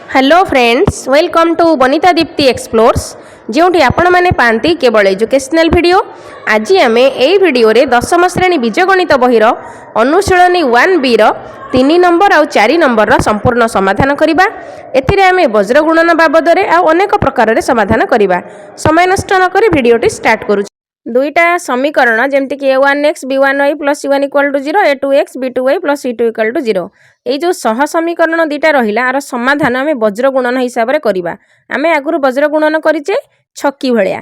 Hello friends, welcome to Banita Dipti explores जोटी आपण मैंने पाती केवल एजुकेशनल वीडियो। आज आम यही भिडियो 10म श्रेणी बीजगणित बहिर अनुशीलनी 1B 3 नंबर और 4 नंबर संपूर्ण समाधान करवा। एथिरे वज्र गुणन बाबद अनेक प्रकार समाधान करवा। समय नष्ट नक भिडियोटी स्टार्ट करूँ। दुईटा समीकरण जमती कि a1x b1y plus c1 equal to 0 a2x b2y plus c2 equal to 0 ये जो सह समीकरण दुईटा रहा आर समाधान आम वज्र गुणन हिसाब से करवा। आम आगुरी वज्र गुणन करें छकी भाया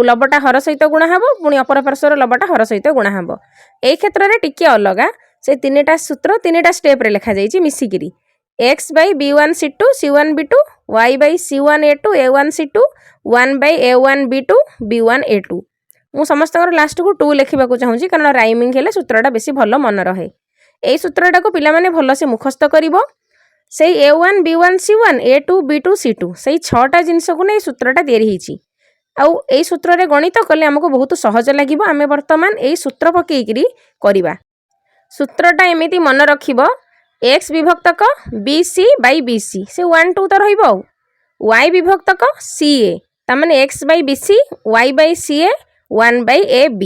लबटा हर सहित गुणा हम पुणी अपर पार्श्वर लबटा हर सहित गुणा हम। यही क्षेत्र में टिके अलग से तीन टा सूत्र 3टा step मिसिकी x by b1 c2 c1 b2 y by c1 a2 a1 c2 1 by a1 b2 b1 a2। मु समस्त लास्ट को 2 लिखा चाहूँगी कारण राइमिंग हेले सूत्रटा बेसी भल मन रहे। यही सूत्रटा को पिला माने भल से मुखस्त करिवो। से a1 b1 c1 a2 b2 c2 से 6टा जिनस को नहीं सूत्रटा तैयारी होईची। आउ एई सूत्र रे गणित कले हमको बहुत सहज लागिवो। आमे वर्तमान एई सूत्र पकेइकरी करबा। सूत्रटा एमिति मन रखिवो x विभक्तक bc by bc से 1 2 तो रहिवो। y विभक्तक ca ता माने x by bc y by ca 1 by ab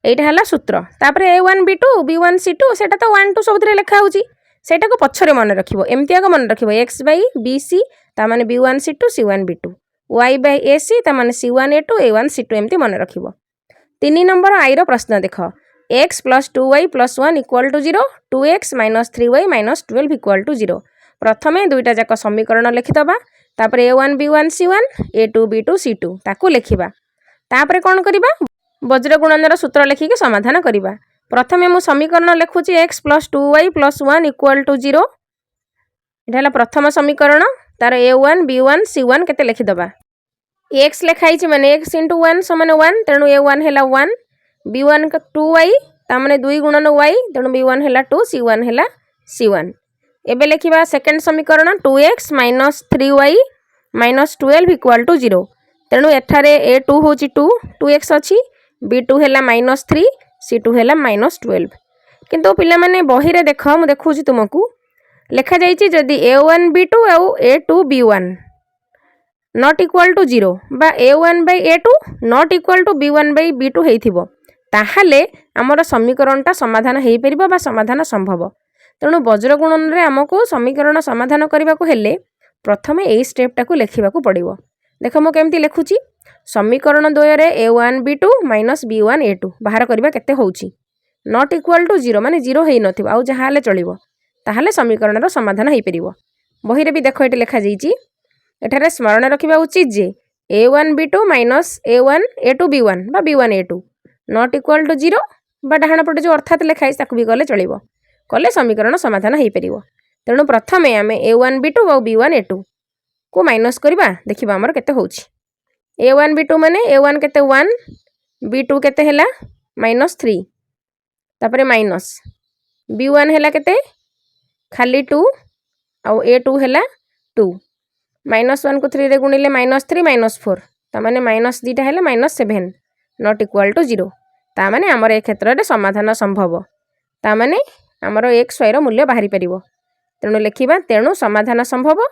एटा हला सूत्र। तापरे a1 b2 b1 c2 सेटा तो 1 2 सबथरे लिखा होची। सेटा को पछरे मन रखिवो। एमति आग मन रखिवो x by bc ता माने b1 c2 c1 b2 y by ac ता माने c1 a2 a1 c2 एमति मन रखिवो। 3 नंबर आई रो प्रश्न देख x plus 2y plus 1 equal to 0 2x minus 3y minus 12 equal to 0। प्रथमे दुईटा जाक समीकरण लिखिदबा। तापरे a1 b1 c1 a2 b2 c2 ताकू लिखिबा। तापरे कौन करिबा वज्र गुणनर सूत्र लिखिके समाधान करिबा। प्रथमे मु समीकरण लिखुची x plus 2y plus 1 equal to 0। एटा हला प्रथम समीकरण। तार a1 b1 c1 केते लिखिदबा। x लिखाइछि माने x into 1 समान 1 तेणु a1 हेला 1 b1 2y ता माने 2 गुणन y तेणु b1 हेला 2 c1 हेला c1। एबे लिखिबा सेकंड समीकरण 2x minus 3y minus 12 equal to 0 तेणु एठारे a2 होची 2 2x अछि b2 हेला -3 c2 हेला -12। किंतु पिला माने बही रे देख मु देखुची तुमको लिखा जाइछि जदि a1 b2 और a2 b1 not equal to 0 बा a1 by a2 not equal to b1 by b2 हेइथिबो ताहाले हमर समीकरणटा समाधान हेइ परिबो बा समाधान संभव। तेणु वज्र गुणन रे हमको समीकरण समाधान करबा को हेले प्रथमे एई स्टेपटा को लेखिबा को पड़िबो। देख मु केमती लिखुची समीकरण द्वय रे a1 b2 minus b1 a2 बाहर करबा केते होउची not equal to 0 माने 0 हेइ नथिबो आउ जहा हाले चलिबो ताहाले समीकरण रो समाधान हेइ परिबो। बही रे भी देख एटे लिखा जाइची एठारे स्मरण रखिबा उचित जे a1 b2 minus a1 a2 b1 बा b1 a2 not equal to 0 बा डाहाण पटे जो अर्थात लिखाइ ताकू भी गले चलिबो कले समीकरण समाधान हेइ परिबो। तेणु प्रथमे आमे a1 b2 और b1 a2 को माइनस करबा देखिबा हमर केते होउची। a1 b2 माने a1 केते 1 b2 केते हेला -3 तापरे माइनस b1 हेला केते खाली 2 और a2 हेला 2 -1 को 3 रे गुणिले -3 -4 ता माने माइनस दीटा हेले -7 नॉट इक्वल टू 0 ता माने हमर ए क्षेत्र रे समाधान संभव। ता माने हमर x y रो मूल्य बाहरी परिबो। तेणु लिखिबा तेणु समाधान संभव।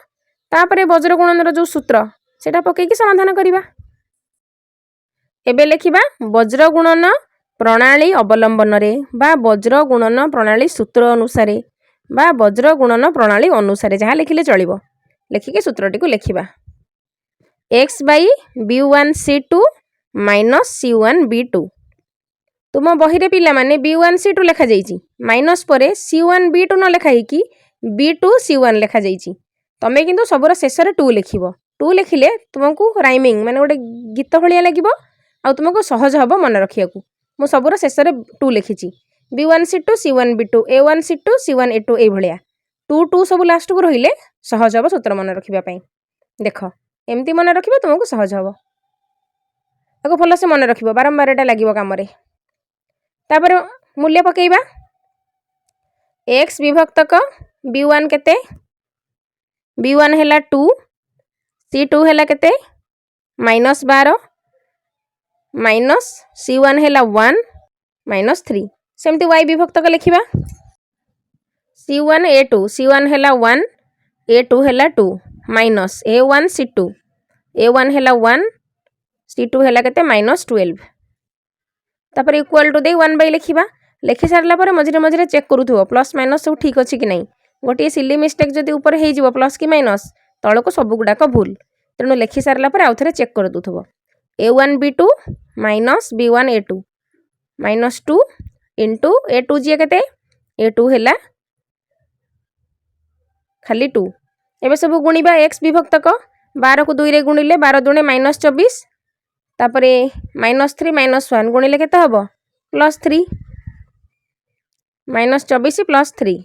तापरे वज्र गुणनर जो सूत्र सेटा पकेकी समाधान करिबा। एबे लिखिबा वज्र गुणन प्रणाली अवलंबन रे बा वज्र गुणन प्रणाली सूत्र अनुसार बा वज्र गुणन प्रणाली अनुसार जहाँ लिखिले चलिबो। लिखिके सूत्रटी को लिखिबा x by b1 c2 minus c1 b2। तुम बही रे पिला माने b1 c2 लिखा जाइछि माइनस परे c1 b2 न लिखा कि b2 c1 लिखा जाइछि। तमे किंतु सबरा शेष रे 2 लिखिबो। 2 लिखिले तुमको राइमिंग माने गोटे गीत भलिया लागिबो आ तुमको सहज हबो मन रखियाकू। मु सबरा शेष रे 2 लिखिछि b1 c2 c1 b2 a1 c2 c1 a2 ए भलिया 2 2 सब लास्ट को रहिले सहज हबो सूत्र मन रखिबा पई। देख एमती मन रखिबो तुमको सहज हबो आको भल से मन रखिबो बारंबार एटा लागिबो काम रे। तापर मूल्य पकेइबा x विभक्तक b1 केते b1 हेला 2 c2 हेला केते -12 माइनस c1 हेला 1 -3 सेमती y विभक्तक लिखिबा c1 a2 c1 हेला 1 a2 हेला 2 माइनस A1 C2 A1 है 1 C2 है केते -12 तापर इक्वल टू दे 1 बाय लिखिबा लिखि सारला पर मझिरे मझिरे चेक करूथुबो प्लस माइनस सब ठीक अछि कि नै गोटे सिली मिस्टेक जदि ऊपर हे जिवो प्लस कि माइनस तळको सब गुडाक भूल तेणु लिखि सारला पर आउथरे चेक कर दुथुबो A1 B2 minus B1 A2 -2 into A2 जी केते A2 हैला खाली 2 एबे सब गुणिबा x विभक्तक 12 को 2 रे गुणिले 12 दुणे -24 तापरे -3 -1 गुणिले केते हबो +3 -24 +3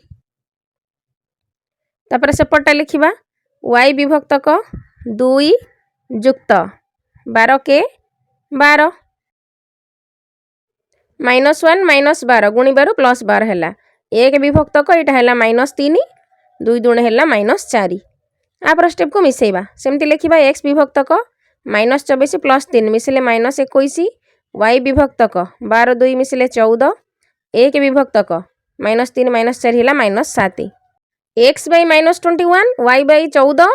तापरे सेपटा लिखिबा y विभक्तक 2 जुक्त 12 के 12 -1 -12 गुणिबारु +12 हैला 1 विभक्तक एटा हैला -3 2 दुणे हैला -4 आपर स्टेप को मिसेइबा सेमति लिखिबा x विभक्तक -24 +3 मिसिले -21 y विभक्तक 12 2 मिसिले 14 1 विभक्तक -3 -4 हैला -7 x by -21 y by 14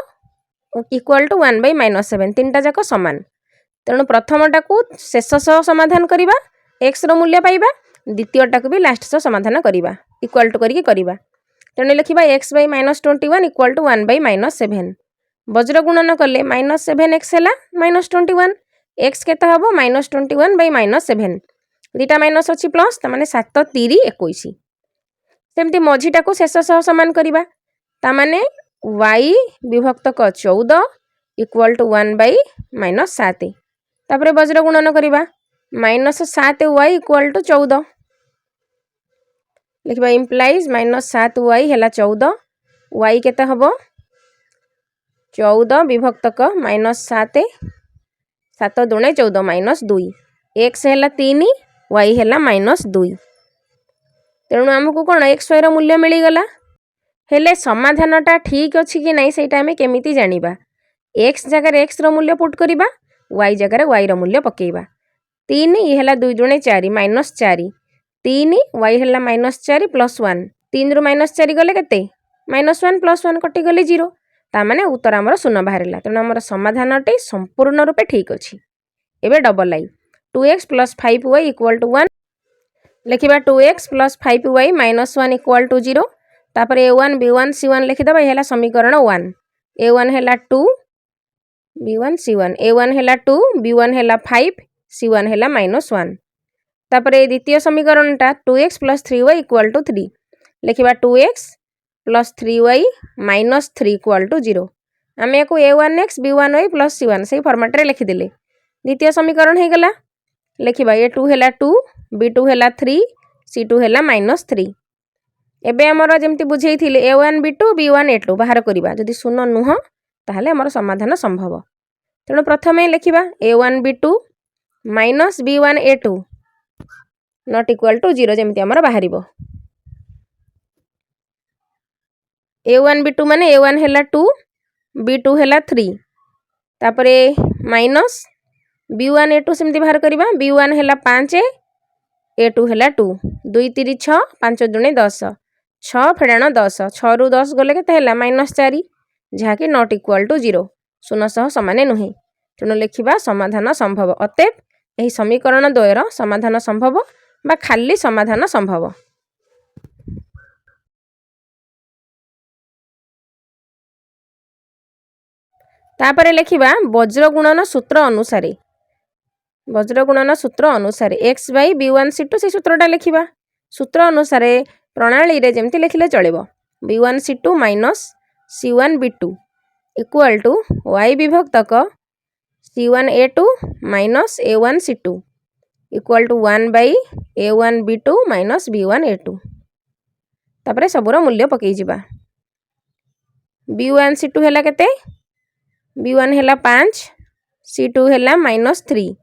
equal to 1 by -7 तीनटा जाक समान तेणु प्रथमटा को शेष सह समाधान करिबा x रो मूल्य पाइबा द्वितीयटा को भी लास्ट सह समाधान करिबा इक्वल टू करिके करिबा तेणु लिखिबा x by -21 equal to 1 by -7 वज्र गुणन कले -7x हैला -21 x केता हबो -21 by -7 दुटा माइनस अछि प्लस त माने 7 3 21 सेमति मझीटा को शेष सह समान करिबा ता माने y विभक्तक 14 इक्वल टू 1 by -7 तापरे वज्र गुणन करिबा -7y equal to 14 लिखिबा implies -7y हैला 14 y केता हबो 14 विभक्तक -7 7 दुणे 14 -2 x हैला 3 y हैला -2 तेणु हमकु कोन x y रो मूल्य मिली गला हेले समाधानटा ठीक अछि कि नै सेटा हमें केमिति जानिबा x जगह x रो मूल्य पुट करिबा y जगह y रो मूल्य पकेइबा 3 ई हैला 2 दुणे 4 -4 3 y हैला -4 +1 3 रु -4 गले केते -1 +1 कटि गले 0 ता माने उत्तर हमर शून्य बाहरिला तेणु हमर समाधानटे संपूर्ण रूपे ठीक अछि एबे double I 2x + 5y equal to 1 लिखिबा 2x + 5y -1 इक्वल टू 0 तापर a1 b1 c1 लिखि दबा हैला समीकरण 1 a1 हैला 2 b1 c1 a1 हैला 2 b1 हैला 5 c1 हैला -1 तापर द्वितीय समीकरणटा 2x + 3y इक्वल टू 3 लिखिबा 2x + 3y -3 इक्वल टू 0 आमे को a1x b1y + c1 सही फॉर्मेट रे लिखि देले द्वितीय समीकरण हे गला लिखिबा a2 हैला 2 b2 हैला 3 c2 हैला -3 एबे हमर जेमति बुझेई थिले a1 b2 b1 a2 बाहर करिबा जदि शून्य नुह ताहले हमर समाधान संभव तेणु प्रथमे लिखिबा a1 b2 - b1 a2 not equal to 0 जेमति हमर बाहरिबो a1 b2 माने a1 हैला 2 b2 हैला 3 तापरे माइनस b1 a2 सेमति बाहर करिबा b1 हैला 5 a2 हैला 2 2 3 6 5 दुणे 10 6 फेडाण 10 6 रु 10 गले केते हैला -4 जहाकि नॉट इक्वल टू 0 शून्य सह समान नुहे तेणु लिखिबा समाधान संभव अतएव एही समीकरण द्वयर समाधान संभव बा खाली समाधान संभव तापरे लिखिबा वज्र गुणन सूत्र अनुसार x by b1 c2 से सूत्रटा लिखिबा सूत्र अनुसार प्रणाली रे जेमति लिखिले चलेबो b1 c2 - c1 b2 equal to y विभक्तक c1 a2 - a1 c2 equal to 1 by a1 b2 - b1 a2 तापरे सबुर मूल्य पकई जिबा b1 c2 हैला केते b1 हैला 5 c2 हैला -3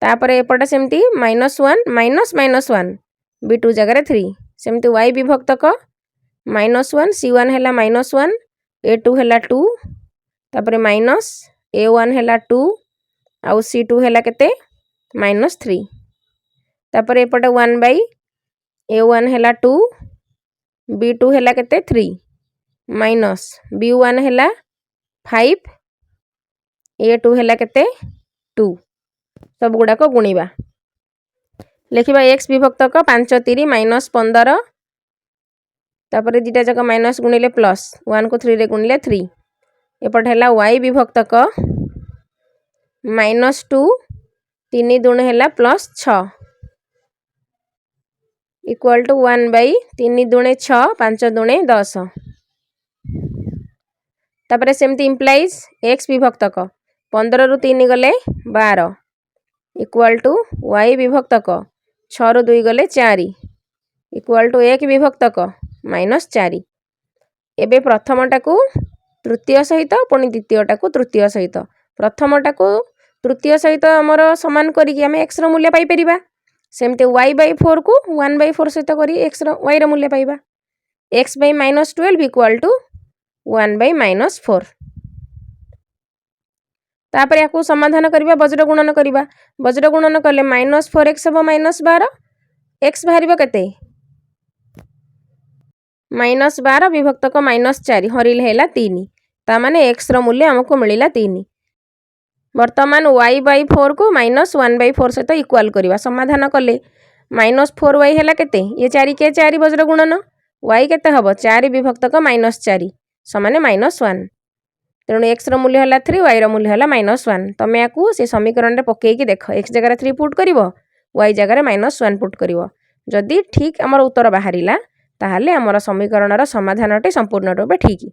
तापरे एपटा सेमती -1 -1 b2 जगह 3 सेमती y विभक्तक -1 c1 हैला -1 a2 हैला 2 तापरे माइनस a1 हैला 2 आउ c2 हैला केते -3 तापरे एपटे 1 by a1 हैला 2 b2 हैला केते 3 माइनस b1 है 5 a2 है केते 2 सब गुड़ाक गुणिबा लिखा x विभक्तक 5 3 माइनस 15 तापर दुटा जाक माइनस गुणिले प्लस 1 को 3 रे गुणिले 3 एपट है y विभक्तक -2 3 दुणे है +6 इक्वल टू 1/3 दुणे 6 5 दुणे 10 तापर सेमती इम्प्लाइज x विभक्तक 15 रु 3 गले 12 इक्वल टू y विभक्तक 6 रु 2 गले 4 इक्वल टू 1 विभक्तक -4 एबे प्रथमटा को तृतीय सहित पुणी द्वितीयटा को तृतीय सहित प्रथमटा को तृतीय सहित आमर समान करिक आम x रो मूल्य पाई परिबा सेमते y/4 को 1/4 सहित करी x रो y रो मूल्य पाइबा x/-12 इक्वल टू 1/-4 तापर याकू समाधान करिबा वज्र गुणन करिबा वज्र गुणन कले -4x हबो -12 x बाहरिबो केते -12 विभक्तक -4 हरिले हैला 3 ता माने x रो मूल्य हमको मिलिला 3 वर्तमान y/4 को -1/4 सहित इक्वल करिबा समाधान कले -4y हैला केते ये 4 के 4 वज्र गुणन y केते हबो 4 विभक्तक -4 समाने -1 तेणु x रो मूल्य हैला 3 y रो मूल्य हैला -1 तमे याकू से समीकरण रे पकेई कि देख x जगह 3 पुट करिवो y जगह -1 पुट करिवो जदि ठीक हमर उत्तर बाहरिला ताहले हमर समीकरणर समाधानटी संपूर्ण रूपे ठीक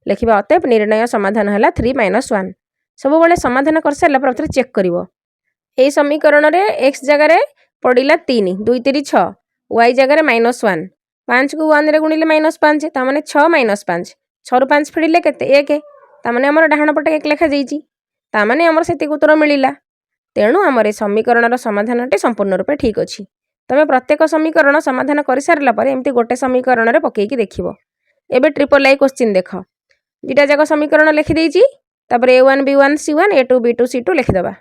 लिखिबा अतएव निर्णय समाधान हैला 3 - 1 सब बेले समाधान कर सारा प्रथम चेक करिवो ए समीकरण रे x जगह पड़िला 3 2 3 6 y जगह -1 5 को 1 रे गुणिले -5 ता माने 6 - 5 6 रु 5 फेडिले केते 1 ता माने हमर डाहण पटे 1 लेखा जाईची ता माने हमर सेति उत्तर मिलिला तेणु हमर ए समीकरणर समाधानटी संपूर्ण रूपे ठीक अछि तमे प्रत्येक समीकरण समाधान कर सारला पर एमती गोटे समीकरण रे पकेई कि देखिबो एबे ट्रिपल आई क्वेश्चन देख दुटा जाक समीकरण लिखि देइची तापर a1 b1 c1 a2 b2 c2 लिखि दबा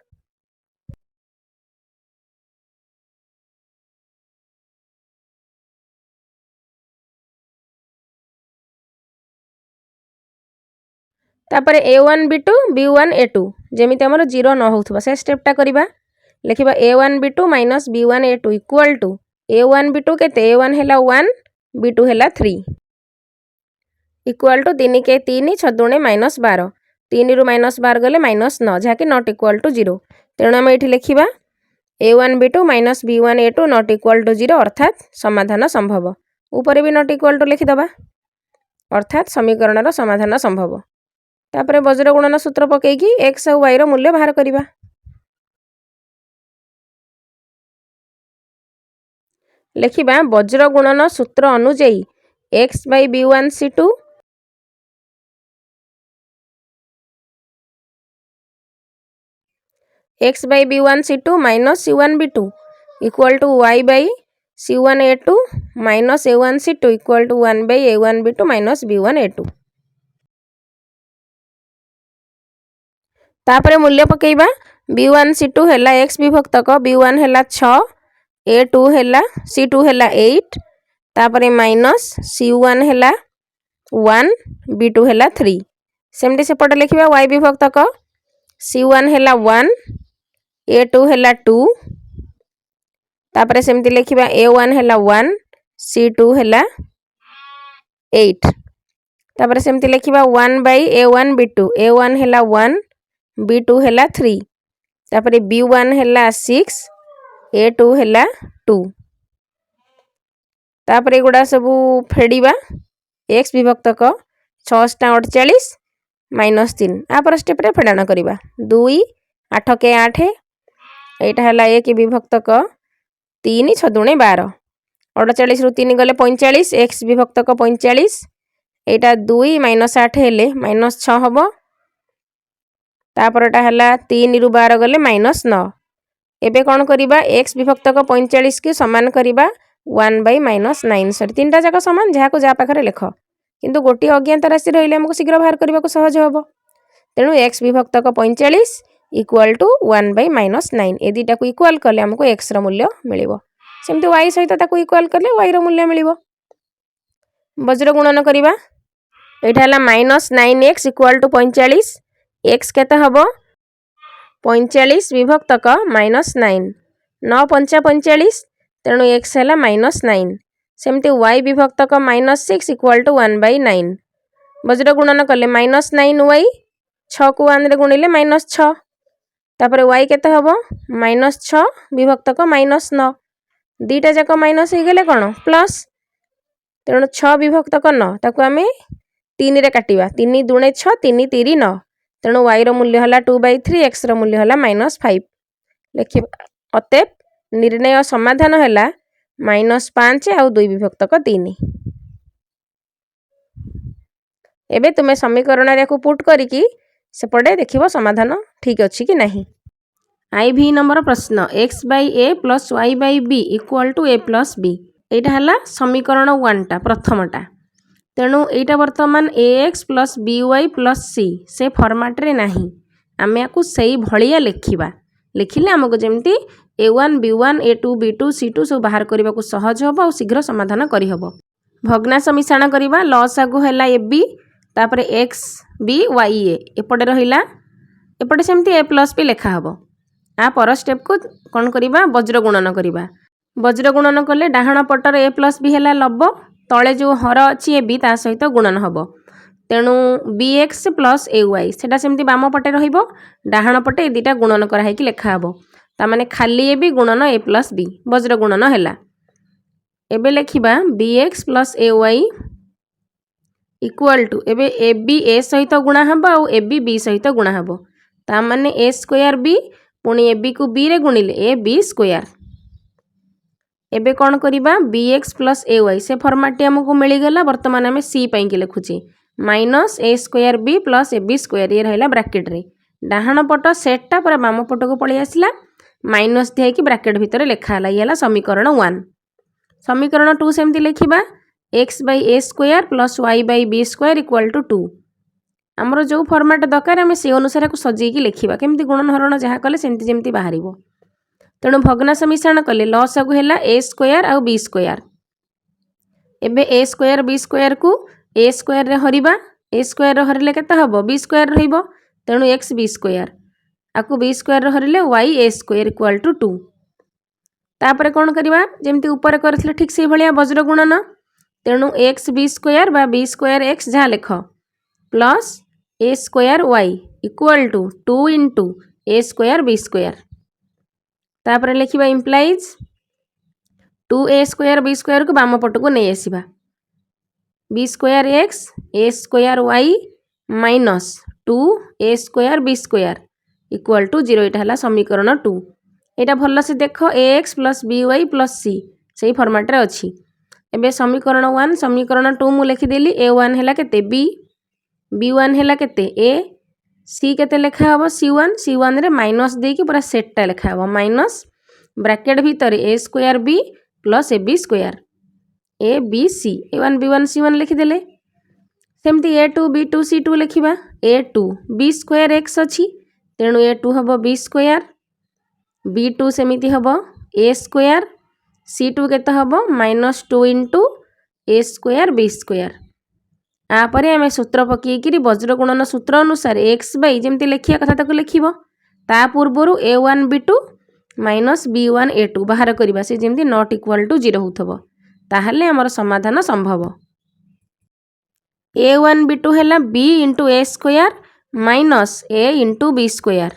तापर a1 b2 b1 a2 जेमिति हमर 0 न होथबा से स्टेपटा करिबा लिखिबा a1 b2 - b1 a2 equal to a1 b2 केते a1 हैला 1 b2 हैला 3 इक्वल टू 3 के 3 6 दुणे -12 3 रु -12 गले -9 जाके नॉट इक्वल टू 0 तेणु हम एठी लिखिबा a1 b2 - b1 a2 not equal to 0 अर्थात समाधान संभव ऊपर भी नॉट इक्वल टू लिखि दबा अर्थात समीकरणर समाधान संभव तापर वज्र गुणन सूत्र पकेई कि x और y रो मूल्य बाहर करिबा लिखिबा वज्र गुणन सूत्र अनुଯାयी x/b1 c2 x/b1 c2 - c1 b2 equal to y/c1 a2 - a1 c2 equal to 1/a1 b2 - b1 a2 तापर मूल्य पकेइबा b1 c2 हैला x विभक्तक b1 हैला 6 a2 हैला c2 हैला 8 तापर माइनस c1 हैला 1 b2 हैला 3 सेमटी सेपटे लिखिबा y विभक्तक c1 हैला 1 a2 हैला 2 तापर सेमती लिखिबा a1 हैला 1 c2 हैला 8 तापर सेमती लिखिबा 1/a1 b2 a1 हैला 1 b2 हैला 3 तापर b1 हैला 6 a2 हैला 2 तापर एगुड़ा सबू फेडिबा x विभक्तक 6 48 -3 आपर स्टेप रे फेडाण करिबा 2 8 के 8 एटा हैला 1 विभक्तक 3 6 दुणे 12 48 रु 3 गले 45 x विभक्तक 45 एटा 2 -8 हेले -6 हबो तापर एटा हैला 3 रु 12 गले -9 एबे कोन करिबा x विभक्तक 45 के समान करिबा 1/-9 सॉरी तीनटा जाक समान जहा को जा पाखरे लेख किंतु गोटी अज्ञात राशि रहिले हमको शीघ्र बाहर करबा को सहज हबो तेनु x विभक्तक 45 इक्वल टू 1/-9 ए दुटा को इक्वल कले हमको x रो मूल्य मिलिबो सेमते y सहित ताको इक्वल कले y रो मूल्य मिलिबो वज्र गुणन करिबा ଏଇଟା ହେଲା -9x ଇକ୍ୱାଲ୍ ଟୁ 45 x କେତେ ହେବ 45 ବିଭକ୍ତକ -9 9 ପଞ୍ଚା 45 ତେଣୁ x ହେଲା -9 ସେମିତି y ବିଭକ୍ତକ -6 ଇକ୍ୱାଲ୍ ଟୁ 1/9 ବଜ୍ର ଗୁଣନ କଲେ -9y 6 କୁ 1 ରେ ଗୁଣିଲେ -6 ତାପରେ y କେତେ ହେବ -6 ବିଭକ୍ତକ -9 ଦୁଇଟା ଯାକ ମାଇନସ୍ ହେଇଗଲେ କ'ଣ ପ୍ଲସ୍ ତେଣୁ 6 ବିଭକ୍ତକ 9 ତାକୁ ଆମେ 3 ରେ କାଟିବା 3 ଦୁणे 6 3 3 9 ତେଣୁ y ର ମୂଲ୍ୟ ହେଲା 2/3 x ର ମୂଲ୍ୟ ହେଲା -5 ଲେଖିବା ଅତଏବ ନିର୍ଣ୍ଣୟ ସମାଧାନ ହେଲା -5 ଆଉ 2 ବିଭକ୍ତକ 3 ଏବେ ତୁମେ ସମୀକରଣରେ ୟାକୁ ପୁଟ୍ କରିକି ସେପଟେ ଦେଖିବ ସମାଧାନ ଠିକ୍ ଅଛି କି ନାହିଁ IV ନମ୍ବର ପ୍ରଶ୍ନ x/a + y/b = a + b ଏଇଟା ହେଲା ସମୀକରଣ 1ଟା ପ୍ରଥମଟା ତେଣୁ ଏଇଟା ବର୍ତ୍ତମାନ ax + by + c ସେ ଫର୍ମାଟରେ ନାହିଁ ଆମେ ୟାକୁ ସେଇ ଭଳିଆ ଲେଖିବା ଲେଖିଲେ ଆମକୁ ଯେମିତି a1 b1 a2 b2 c2 ସବୁ ବାହାର କରିବାକୁ ସହଜ ହେବ ଆଉ ଶୀଘ୍ର ସମାଧାନ କରିହେବ ଭଗ୍ନାଂଶ ମିଶାଣ କରିବା ଲସାଗୁ ହେଲା ab ତାପରେ x b y a ଏପଟେ ରହିଲା ଏପଟେ ସେମିତି a + b ଲେଖା ହେବ आ पर स्टेप को कौन करिबा वज्र गुणन करिबा वज्र गुणन कले डाहण पटर a + b हैला लब तले जो हर अछि ए b ता सहित गुणन हबो तेणु bx + ay सेटा सेमती बाम पटे रहिबो डाहण पटे ए दिटा गुणन करा है कि लेखा हबो ता माने खाली ए b गुणन a + b वज्र गुणन हैला एबे लेखिबा bx + ay इक्वल टू एबे ab a सहित गुणा हबो आ ab b सहित गुणा हबो ता माने a² b पुणी ए बी को बी रे गुणिले ए बी स्क्वायर एबे कौन करिबा bx + ay से फॉर्मेट हमको मिलगला वर्तमान आम सी पाई के लिखुचे -a² b + ab² ये रहला ब्रैकेट रे डाहण पट सेटटा पर बाम पट को पळी आसला माइनस दिया कि ब्रैकेट भितर लेखा हला ये हला समीकरण 1 समीकरण 2 सेमती लिखिबा x/a² + y/b² = 2 आमर जो फॉर्मेट दरकार आम से अनुसार को सजेकी लिखा केमती गुणन हरण जहाँ कले सेमती जेमती बाहर तेणु भग्नांश मिश्रण कले लसागु है a² आउ b² एबे a² b² को a² रे हरिबा a² रे हरिले केते हबो b² रहिबो तेणु x b² आकु b² रे हरिले y a² = 2 तापरे कोन करिबा जेमती ऊपर करथिले ठीक से भलिया वज्र गुणन तेणु x b² बा b² x जहाँ लेख plus a² y equal to 2 * a² b² तापर लिखिबा इम्प्लाइज 2a² b² को बाम पट को नहीं आसीबा b² x a² y minus 2a² b² equal to 0 एटा हला समीकरण 2 एटा भल्ला से देख ax + by + c सही फॉर्मेट रे अछि एबे समीकरण 1 समीकरण 2 मु लिखि देली a1 हैला केते b b1 हैला केते a c केते लेखा हबो c1 रे माइनस दे कि पूरा सेटटा लेखा हबो माइनस ब्रैकेट भीतर a² b + ab² a b c a1 b1 c1 लिखि देले सेमती a2 b2 c2 लिखिबा a2 b² x अछि तेणु a2 हबो b² b2 सेमिति हबो a² c2 केते हबो -2 * a² b² आपर आम सूत्र पकईकि वज्र गुणन सूत्र अनुसार x/ जमती लिखिया कथा ताको लिखिबो ता पूर्वरु a1 b2 - b1 a2 बाहर करबा से जमती नॉट इक्वल टू 0 होथबो ताहले हमर समाधान संभव a1 b2 हैला b * a² - a * b²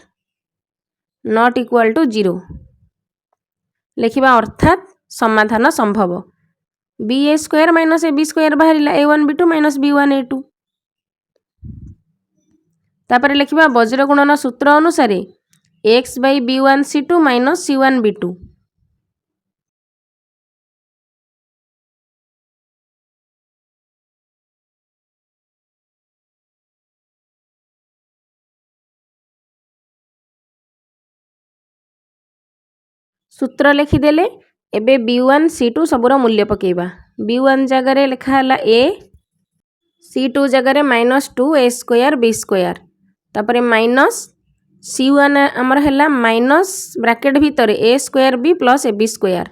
not equal to 0 लिखिबा अर्थात समाधान संभव ba² - ab² बाहरिला a1 b2 - b1 a2 तापर लिखिबा वज्र गुणन सूत्र अनुसार x/b1 c2 - c1 b2 सूत्र लिखिदेले एबे b1 c2 सबुर मूल्य पकेबा b1 जगह रे लिखा हला a c2 जगह रे -2 a² b² तापरे माइनस c1 हमर हला माइनस ब्रैकेट भीतर a² b + ab²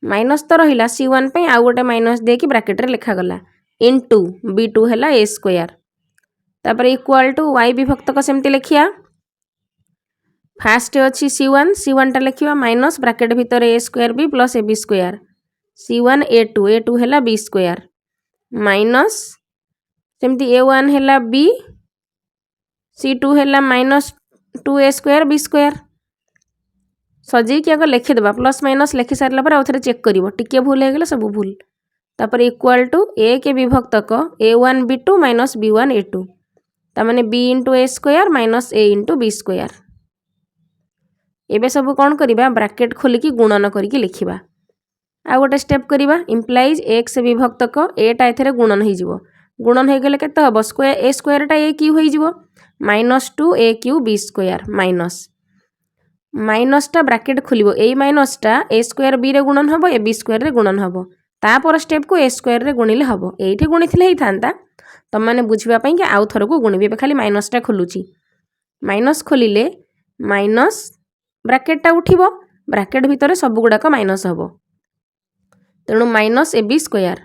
माइनस तो रहिला c1 पे आ गोटे माइनस दे कि ब्रैकेट रे लिखा गला इंटू b2 है a स्क्वायर तापर इक्वाल टू y विभक्तक सेमती लिखिया फास्ट अच्छी c1 टा लिखिया माइनस ब्रैकेट भितर a square b plus ab square c1 a2 है b स्क्वायर माइनस सेमती a1 है b c2 है माइनस 2a स्क्वायर b स्क्वायर सजी कि आगे लिखिदेबा प्लस माइनस लिखि सारा पर आउे चेक कर टिके भूल हो गले सब भूल तापर इक्वाल टू ए के विभक्तक a1 b2 minus b1 a2 तामाने b into a square minus a into b square एबे सब कौन करिबा ब्रैकेट खोलिकी गुणन करिकी लिखिबा आ गोटे स्टेप करिबा इम्प्लाइज x विभक्तक a टा एथरे गुणन हो जिवो गुणन हो गले केते हबो स्क्वायर a स्क्वायर टा a क्यू हो जिवो minus 2a b square minus टा ब्रैकेट खोलिबो ए माइनस टा a स्क्वायर b रे गुणन हबो a b स्क्वायर रे गुणन हबो तापर स्टेप को a स्क्वायर रे गुणिले हबो एठी गुणिथिले हेई थांता तम माने बुझिबा पई कि आउ थरो को गुणिबे खाली माइनस टा खोलुची माइनस खोलिले माइनस ब्रैकेट टा उठिबो ब्रैकेट भितर सब गुडा को माइनस हबो तेणु माइनस ए बी स्क्वायर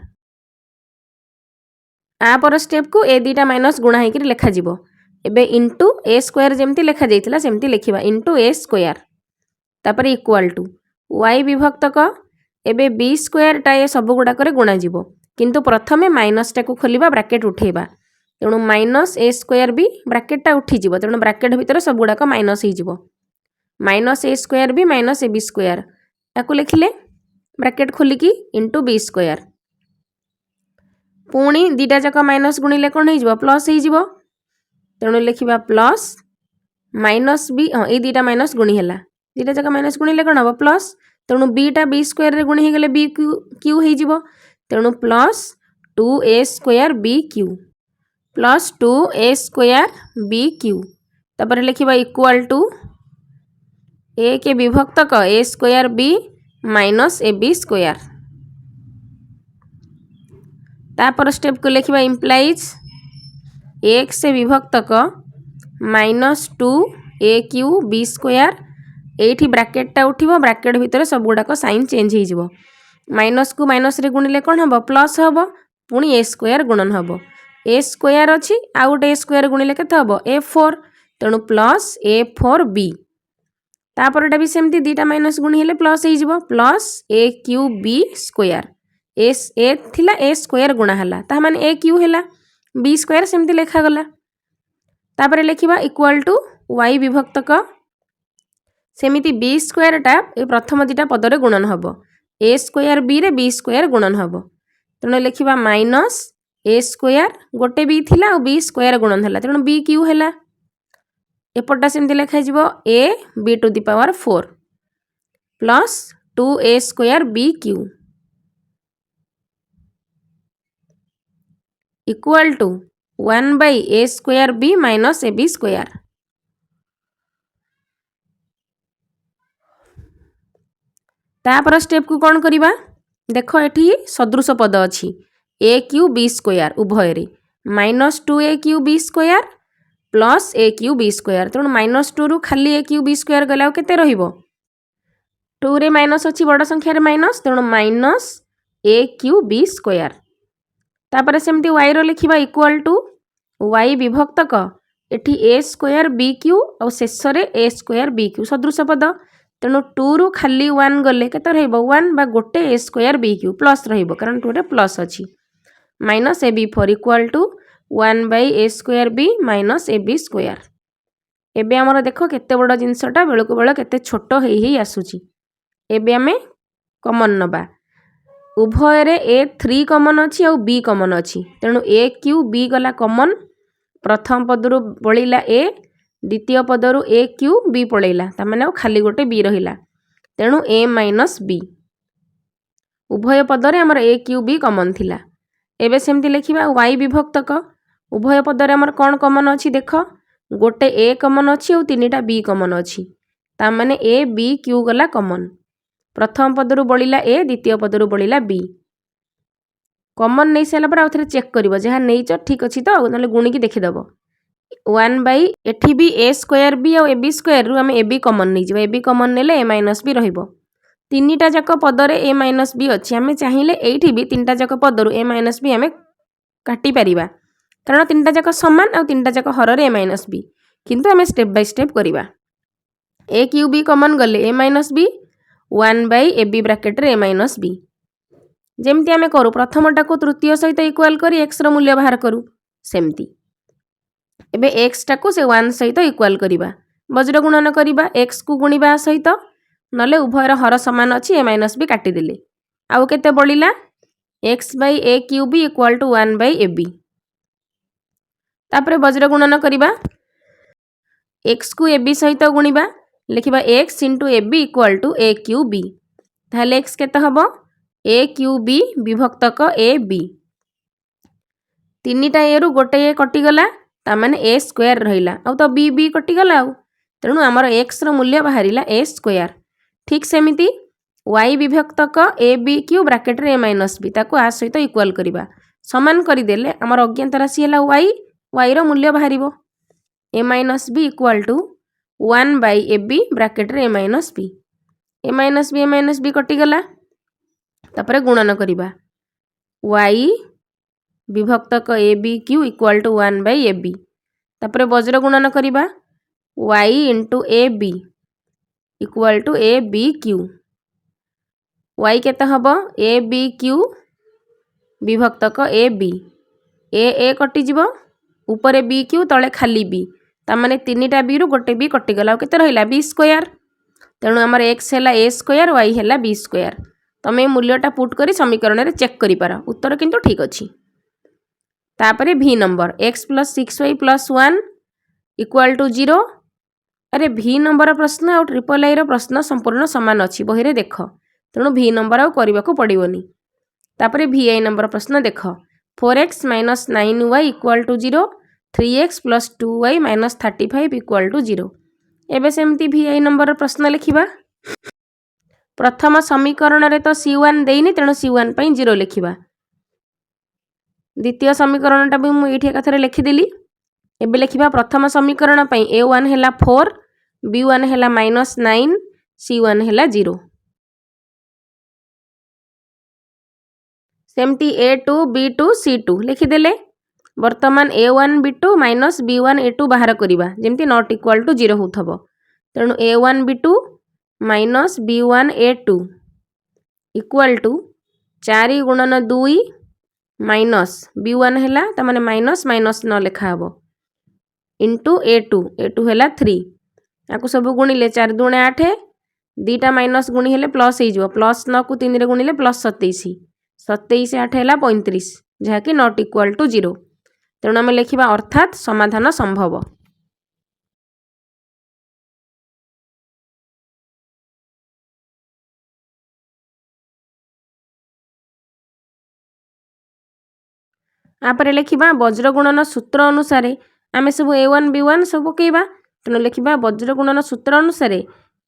आपर स्टेप को ए दीटा माइनस गुणा होकर लिखा जिवो एबे इंटू ए स्क्वायर जेमती लिखा जाइतिला सेमती लिखिबा इंटू ए स्क्वायर तापर इक्वल टू वाई विभक्तक एबे बी स्क्वायर टा ए सब गुडा करे गुणा जिवो किंतु प्रथमे माइनस टा को खोलिबा ब्रैकेट उठेबा तेणु minus a square B bracket टा उठी जिवो तेणु ब्रैकेट भितर सब गुडा को माइनस ही जिवो minus a square b minus A B square याकू लिखिले ब्रैकेट खोलिकी इंटू बी स्क्वायर पुणी दीटा जाक माइनस गुणिले कौन हो प्लस हो तेणु लिखा प्लस माइनस बी हाँ ये दीटा माइनस गुणी है दीटा जाक माइनस गुणिले कौन हम प्लस तेणु बीटा बी स्क्वायर रे गुणी होगले बी क्यू हो तेणु plus 2a square b cube plus 2a square b cube तापर लिखा इक्वल टू ए के विभक्तक a square b minus A B square तापर स्टेप को लिखा इम्प्लाइज एक्स से विभक्तक माइनस 2a³ बी स्क्वायर एठी ब्रैकेट टा उठिबो ब्रैकेट भितर सब गुडा को साइन चेंज हो जिवो माइनस को माइनस रे गुणिले कोन हबो प्लस हबो पुणी a स्क्वायर गुणन हबो a स्क्वायर अछि आ गोटे a स्क्वायर गुणिले केते हबो a4 तेणु प्लस a4b तापरटा भी सेमती दीटा माइनस गुणी हेले प्लस हो जिवो प्लस a³ स्क्वायर ए थिला a स्क्वायर गुणा हला ता माने a³ हला b स्क्वायर सेमती लिखा गला तापर लिखिबा इक्वल टू y विभक्तक सेमिति b स्क्वायर टा ए प्रथम दीटा पद रे गुणन हबो a स्क्वायर b रे b स्क्वायर गुणन हबो तेणु लिखिबा माइनस a स्क्वायर गोटे b थिला और b स्क्वायर गुणन हला तेणु b³ हला एपटा सेमती लिखा जिवो a b to the power 4 plus 2a स्क्वायर b cube equal to 1 by a square b minus A B square तापर स्टेप को कौन करिबा देखो एठी सदृश पद अछि a³ b स्क्वायर उभय रे minus 2a³ b square plus a³ square तेणु माइनस 2 रु खाली a³ स्क्वायर गला केते रहिबो 2 रे माइनस अछि बड़ संख्या रे माइनस तेणु माइनस a³ स्क्वायर तापर सेमती y रो लिखिबा इक्वल टू y विभक्तक एठी a स्क्वायर b³ और शेष रे a स्क्वायर b³ सदृश पद तेणु 2 रु खाली 1 गले केते रहिबो 1 बा गोटे a स्क्वायर b³ प्लस रहिबो कारण 2 रे प्लस अछि minus ab4 equal to 1 by a square b minus A B square एबे हमर देखो केते बड़ जिंसटा बेल को बेल केते छोटो हेई आसुची एबे हमें कॉमन नबा उभय रे a3 कॉमन अछि और b कॉमन अछि तेणु a³ गला कॉमन प्रथम पदरु बळिला a द्वितीय पदरु a³ पळैला ता माने खाली गोटे b रहिला तेणु a माइनस b उभय पदरे हमर a³ कॉमन थिला एबे सेमती लिखिबा y विभक्तक उभय पदरे हमर कोन कॉमन अछि देखो गोटे a कॉमन अछि और तीनटा b कॉमन अछि ता माने a b q गला कॉमन प्रथम पदरु बळिला a द्वितीय पदरु बळिला b कॉमन नै साला पर आउथरे चेक करिवो जहा नैच ठीक अछि तो नले गुणी की देखि दबो 1 बाई एठी भी a स्क्वायर b और ab स्क्वायर रु हम ab कॉमन नै जिवो ab कॉमन नेले a माइनस b रहिबो तीनटा जाक पदरे a माइनस b अछि हमें चाहिले एठी भी तीनटा जाक पदरु a माइनस b हमें काटी पारिबा कारण तीनटा जाक समान और तीनटा जाक हर रे a माइनस बी किंतु आम स्टेप बाय स्टेप करवा ए क्यू बी कमन गले a minus b 1 by a b bracket रे a माइनस बी जेमती आम करूँ प्रथमटा को तृतीय सहित इक्वाल कर एक्स रो मूल्य बाहर करूँ सेमती एबे एक्स टाको से 1 सहित इक्वाल करवा वज्र गुणन करवा एक्स को गुणिबा सहित नले उभयर हर समान अच्छी ए माइनस बी काटिदेले आउ केते बलिला x by a cube b equal to 1 by a b तापरे वज्र गुणन करवा एक्स को ए बी सहित गुणिबा लिखिबा x into a b equal to a cube b ताहले एक्स केते हबो ए क्यू बी विभक्तक ए बी तीनिटा ए रु गोटे ए कटिगला तामाने ए स्क्वायर रहिला आउ तो बी बी कटिगला आउ तेणु आमर एक्स रो मूल्य बाहरिला ए स्क्वायर ठीक सेमिति वाई विभक्तक ए बी क्यू ब्राकेट रे ए माइनस बी ताको आ सहित इक्वाल करवा समान करदेले आमर अज्ञात राशि है वाई वाई रो मूल्य बाहरिबो a minus b equal to 1 by a b bracket रे ए माइनस बी कटिगला तापरे गुणन करवा वाई विभक्तक a b cube equal to 1 by a b तापरे वज्र गुणन करवा y into a b equal to a b cube y केते हबो ए बी क्यू विभक्तक ए बी ए कटि जीवो ऊपर बी क्यू तले खाली बी तामाने तीनिटा बी रु गोटे बी कटिगला केते रहिला बी स्क्वायर तेणु आमर एक्स हैला ए स्क्वायर वाई हैला बी स्क्वायर तमे मूल्यटा पुट करी समीकरण रे चेक करि पार उत्तर किंतु ठीक अछि तापरे भी number x plus 6y plus 1 equal to 0 अरे भी नंबर प्रश्न और ट्रिपल आई प्रश्न संपूर्ण सामान अच्छी बही देख तेणु भी नंबर आउ करने को पड़ोनी तापरे भी आई नंबर प्रश्न देख 4x minus 9y equal to 0 3x plus 2y minus 35 equal to 0 एबे सेमती भी आई नंबर प्रश्न लिखिबा प्रथम समीकरण रे तो c1 देइनी तेणु c1 पई 0 लिखिबा द्वितीय समीकरणटा भी मु एठी एकाथरे लिखिदेली एबे लिखिबा प्रथम समीकरण पई a1 हैला 4 b1 हैला -9 c1 हैला 0 सेमती a2 b2 c2 लिखिदेले वर्तमान a1 b2 minus b1 a2 बाहर करिबा जेमती नॉट इक्वल टू 0 होथबो तेणु a1 b2 minus b1 a2 equal to 4 गुणन 2 माइनस b1 हैला तमाने माइनस माइनस न लिखा हबो इंटू a2 हैला 3 याकु सब गुणिले 4 दुणे 8 दीटा माइनस गुणी हेले प्लस हो जिवो प्लस 9 को 3 रे गुणिले प्लस 27 27 8 हैला 35 जहाँकि नॉट इक्वल टू 0 तेणु आम लिखा अर्थात समाधान संभव आपरे लिखा वज्र गुणन सूत्र अनुसार आम सब a1 b1 सब पकेबा तेणु लिखा वज्र गुणन सूत्र अनुसार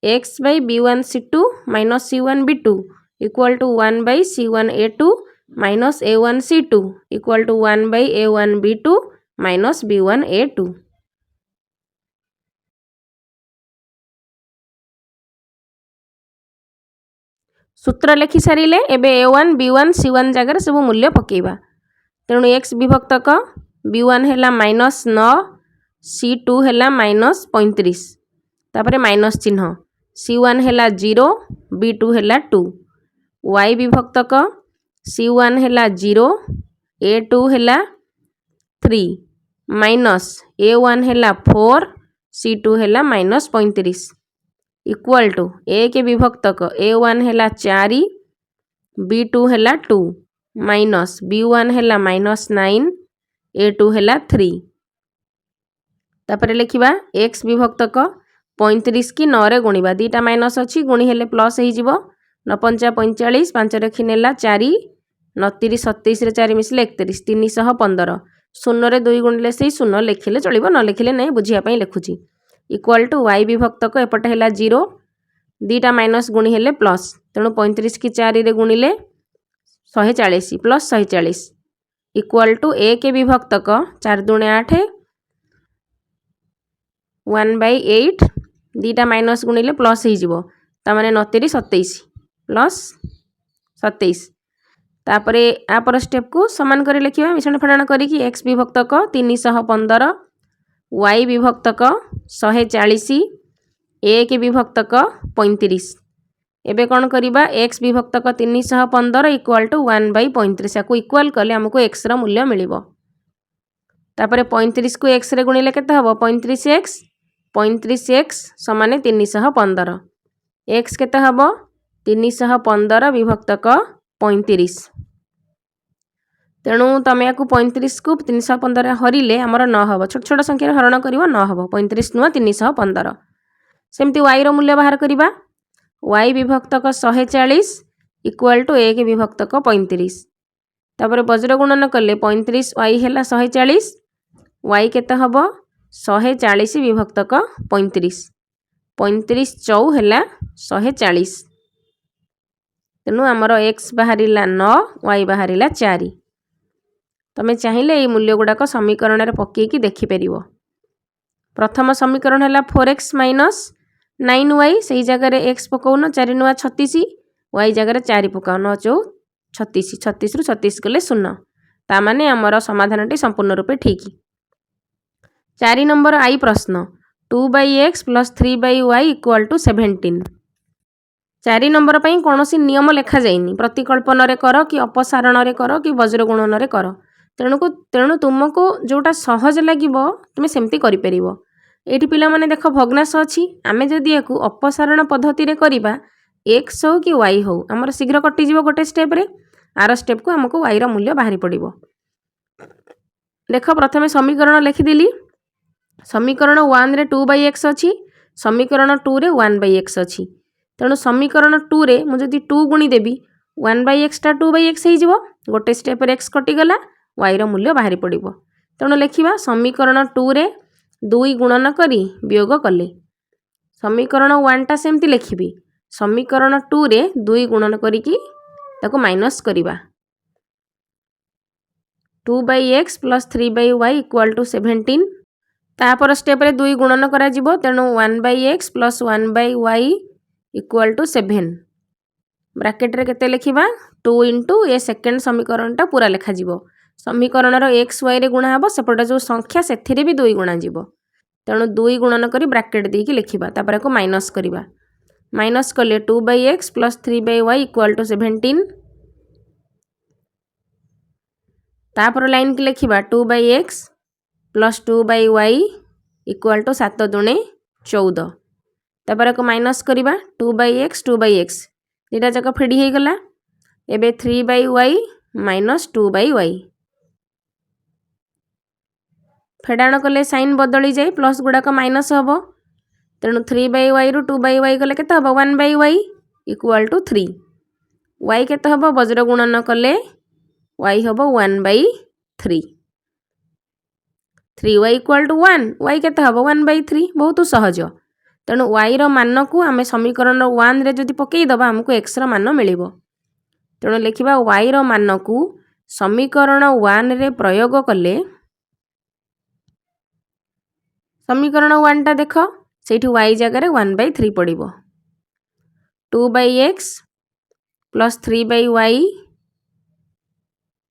x by b1 c2 minus c1 b2 equal to 1 by c1 a2 minus a1 c2 equal to 1 by a1 b2 minus b1 a2 सूत्र लिखि सारिले एबे a1 b1 c1 जगह सब मूल्य पकेबा तेणु x विभक्तक b1 हैला -9 c2 हैला -35 तापरे माइनस चिन्ह c1 हैला 0 b2 हैला 2 y विभक्तक c1 हैला 0 a2 हैला 3 माइनस a1 हैला 4 c2 हैला -35 इक्वल टू a के विभक्तक a1 हैला 4 b2 हैला 2 माइनस b1 हैला -9 a2 हैला 3 तापरे लिखिबा x विभक्तक 35 की 9 रे गुणिबा दीटा माइनस अच्छी गुणी हेले प्लस हो जिवो 9 पंचा 45 5 रखी नेला 4 29 27 रे 4 मिसले 31 315 शून्य रे 2 गुणिले से शून्य लिखिले चलिबो न लिखिले नहीं बुझिया पई लिखुची इक्वल टू y विभक्तक एपटे हैला 0 दीटा माइनस गुणी हेले प्लस तेणु 35 की 4 रे गुणिले 140 प्लस 140 इक्वल टू a के विभक्तक 4 दुणे 8 1/8 दीटा माइनस गुणिले प्लस हो तामाने 29 27 प्लस 27 तापरे आपर स्टेप को समान कर लिखा मिश्रण फेड़ाण करी एक्स विभक्तक 315 वाई विभक्तक 140 एक विभक्तक 35 एबे कौन करिबा एक्स विभक्तक 315 इक्वाल टू 1/35 को इक्वाल कले हमको एक्स रो मूल्य मिलिबो। तापरे 35 को एक्स रे गुणिले केते हबो 35x समान 315 एक्स केते हबो 315 विभक्तक 35 तेणु तुम या 35 को 315 हरिले आमर न हम छोट छोट संख्या हरण कर न हम 35 नुह 315 सेमती वाई रो मूल्य बाहर करवा वाई विभक्तक 140 इक्वाल टू एक विभक्तक 35 तापर वज्र गुणन कले 35 वाई है 140 वाई केते हम 140 विभक्तक 35 35 चौ है 140 तेणु आमर एक्स बाहर 9 वाई बाहर 4 तमें चाहिए ये मूल्य गुड़ाक समीकरण में पकईकी देखिपर। प्रथम समीकरण है 4x माइनस 9y से जगह एक्स पकाउन 4 नुआ 36 वाई जगह 4 पकाउ 9 चौ 36 36 रु 36 गले 0 ताने आमर समाधान संपूर्ण रूपे ठीक। 4 नंबर आई प्रश्न 2/x plus 3/y equal to 17 4 number पर कौन सी नियम लिखा जाइनी प्रतिकल्पन रे कर कि अपसारण रे कर कि वज्र गुणन रे कर तेणु तुमको जोटा सहज लगे तुम्हें सेमती कर ये पिला माने देख भग्नाश अच्छी आम जदि या अपसारण पद्धति रे करिबा एक्स हो कि वाई हो आमर शीघ्र कटिज गोटे स्टेप रे आर स्टेप को आमको वाई रो मूल्य बाहरी पड़ो। देख प्रथम समीकरण लिखिदेली समीकरण 1 रे 2/x अच्छी समीकरण 2 रे 1/x अच्छी तेणु समीकरण 2 रे मुझे 2 गुणी देवी 1/x टा 2/x हो गोटे स्टेप एक्स कटिगला वाई रो मूल्य बाहरी पड़ो। तेणु लिखा समीकरण 2 रे 2 गुणन करी वियोग कले समीकरण 1 टा सेमती लिखी समीकरण 2 रे 2 गुणन करिकी ताको माइनस करिबा 2/x plus 3/y equal to 17 तापर स्टेप रे 2 गुणन करा जिवो तेणु 1/x plus 1/y equal to 7 bracket रे केते लिखिबा 2 इंटू ए सेकेंड समीकरण टा पूरा लिखा जिवो समीकरण रो एक्स वाई रे गुणा हे सेपटे जो संख्या से भी 2 गुणा जीव तेणु 2 गुणन करी ब्रैकेट देकी लिखिबा तापर को माइनस करिबा माइनस कले 2/x plus 3/y equal to 17 तापर लाइन की लिखिबा 2/x plus 2/y equal to 7 दुणे 14 तापर को माइनस करिबा 2/x दुटा जाक फेडी हो गला एबे 3/y माइनस 2/y फेडाण कले साइन बदली जाए प्लस गुड़ाक माइनस हम तेणु 3/y रु 2/y गले केते हम 1/y इक्वाल टू 3 y केते हम वज्र गुणन कले y हम 1/3 3y इक्वाल टू 1 y केते हम 1/3 बहुत सहज तेणु y रो मान को आम समीकरण 1 रे जदि पकईदबा हमको x रो मान मिलिबो तेणु लिखिबा y रो मान को समीकरण 1 रे प्रयोग कले समीकरण 1 टा देख से y जगह 1/3 पड़ो 2/x प्लस 3/y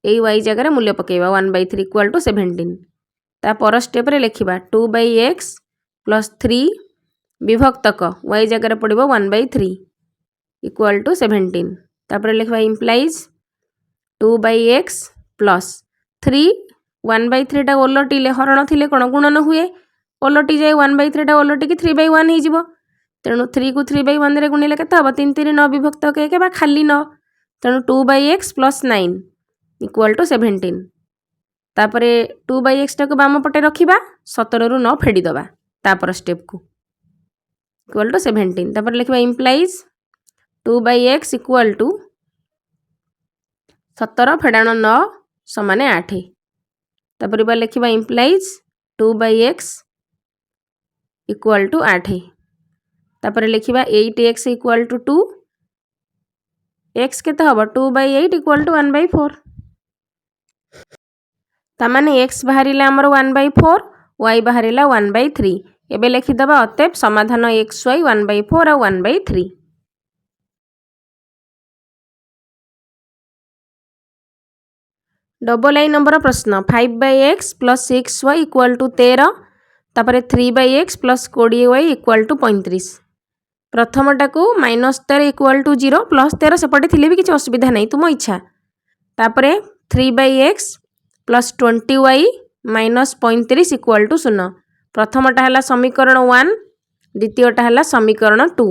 ये y जगह मूल्य पकेबा 1/3 इक्वाल टू 17 ता पर स्टेप रे लिखिबा 2/x प्लस 3 विभक्तक y जगह पड़ो 1/3 इक्वाल टू 17 तापर लिखा इम्प्लाइज 2/x प्लस 3 1/3 टा ओलटिले हरण थिले कौन गुणन हुए ओलटि जाए 1/3 टा ओलटि की 3/1 हो तेणु 3 को 3/1 रे गुणिले केते हम 3 3 9 विभक्तक 1 बा खाली 9 तेणु 2/x प्लस 9 इक्वाल टू 17 तापर 2/x टा को बाम पटे रखिबा 17 रु 9 फेडी दबा तापर स्टेप को इक्वाल टू 17 तापर लिखा इम्प्लाइज 2/x इक्वाल टू 17 फेडाण 9 समान 8 तापर लिखा इम्प्लाइज 2/x इक्वाल टू 8 तापर लिखा 8x इक्वाल टू 2 x केते हम 2/8 इक्वाल टू 1/4 तामाने x बाहरिला हमर 1/4 y बाहरिला 1/3 एबे लिखिदबा अतएव समाधान xy 1/4 और 1/3। डबल आई नंबर प्रश्न 5/x plus 6y equal to 13 तापर 3/x plus 20y equal to 35। प्रथमटा को -13 इक्वल टू 0 प्लस 13 सेपटे थिले भी किसी असुविधा नहीं तुम इच्छा। तापर 3/x plus 20y minus 35 equal to 0। प्रथमटा है समीकरण 1 द्वितीयटा है समीकरण 2।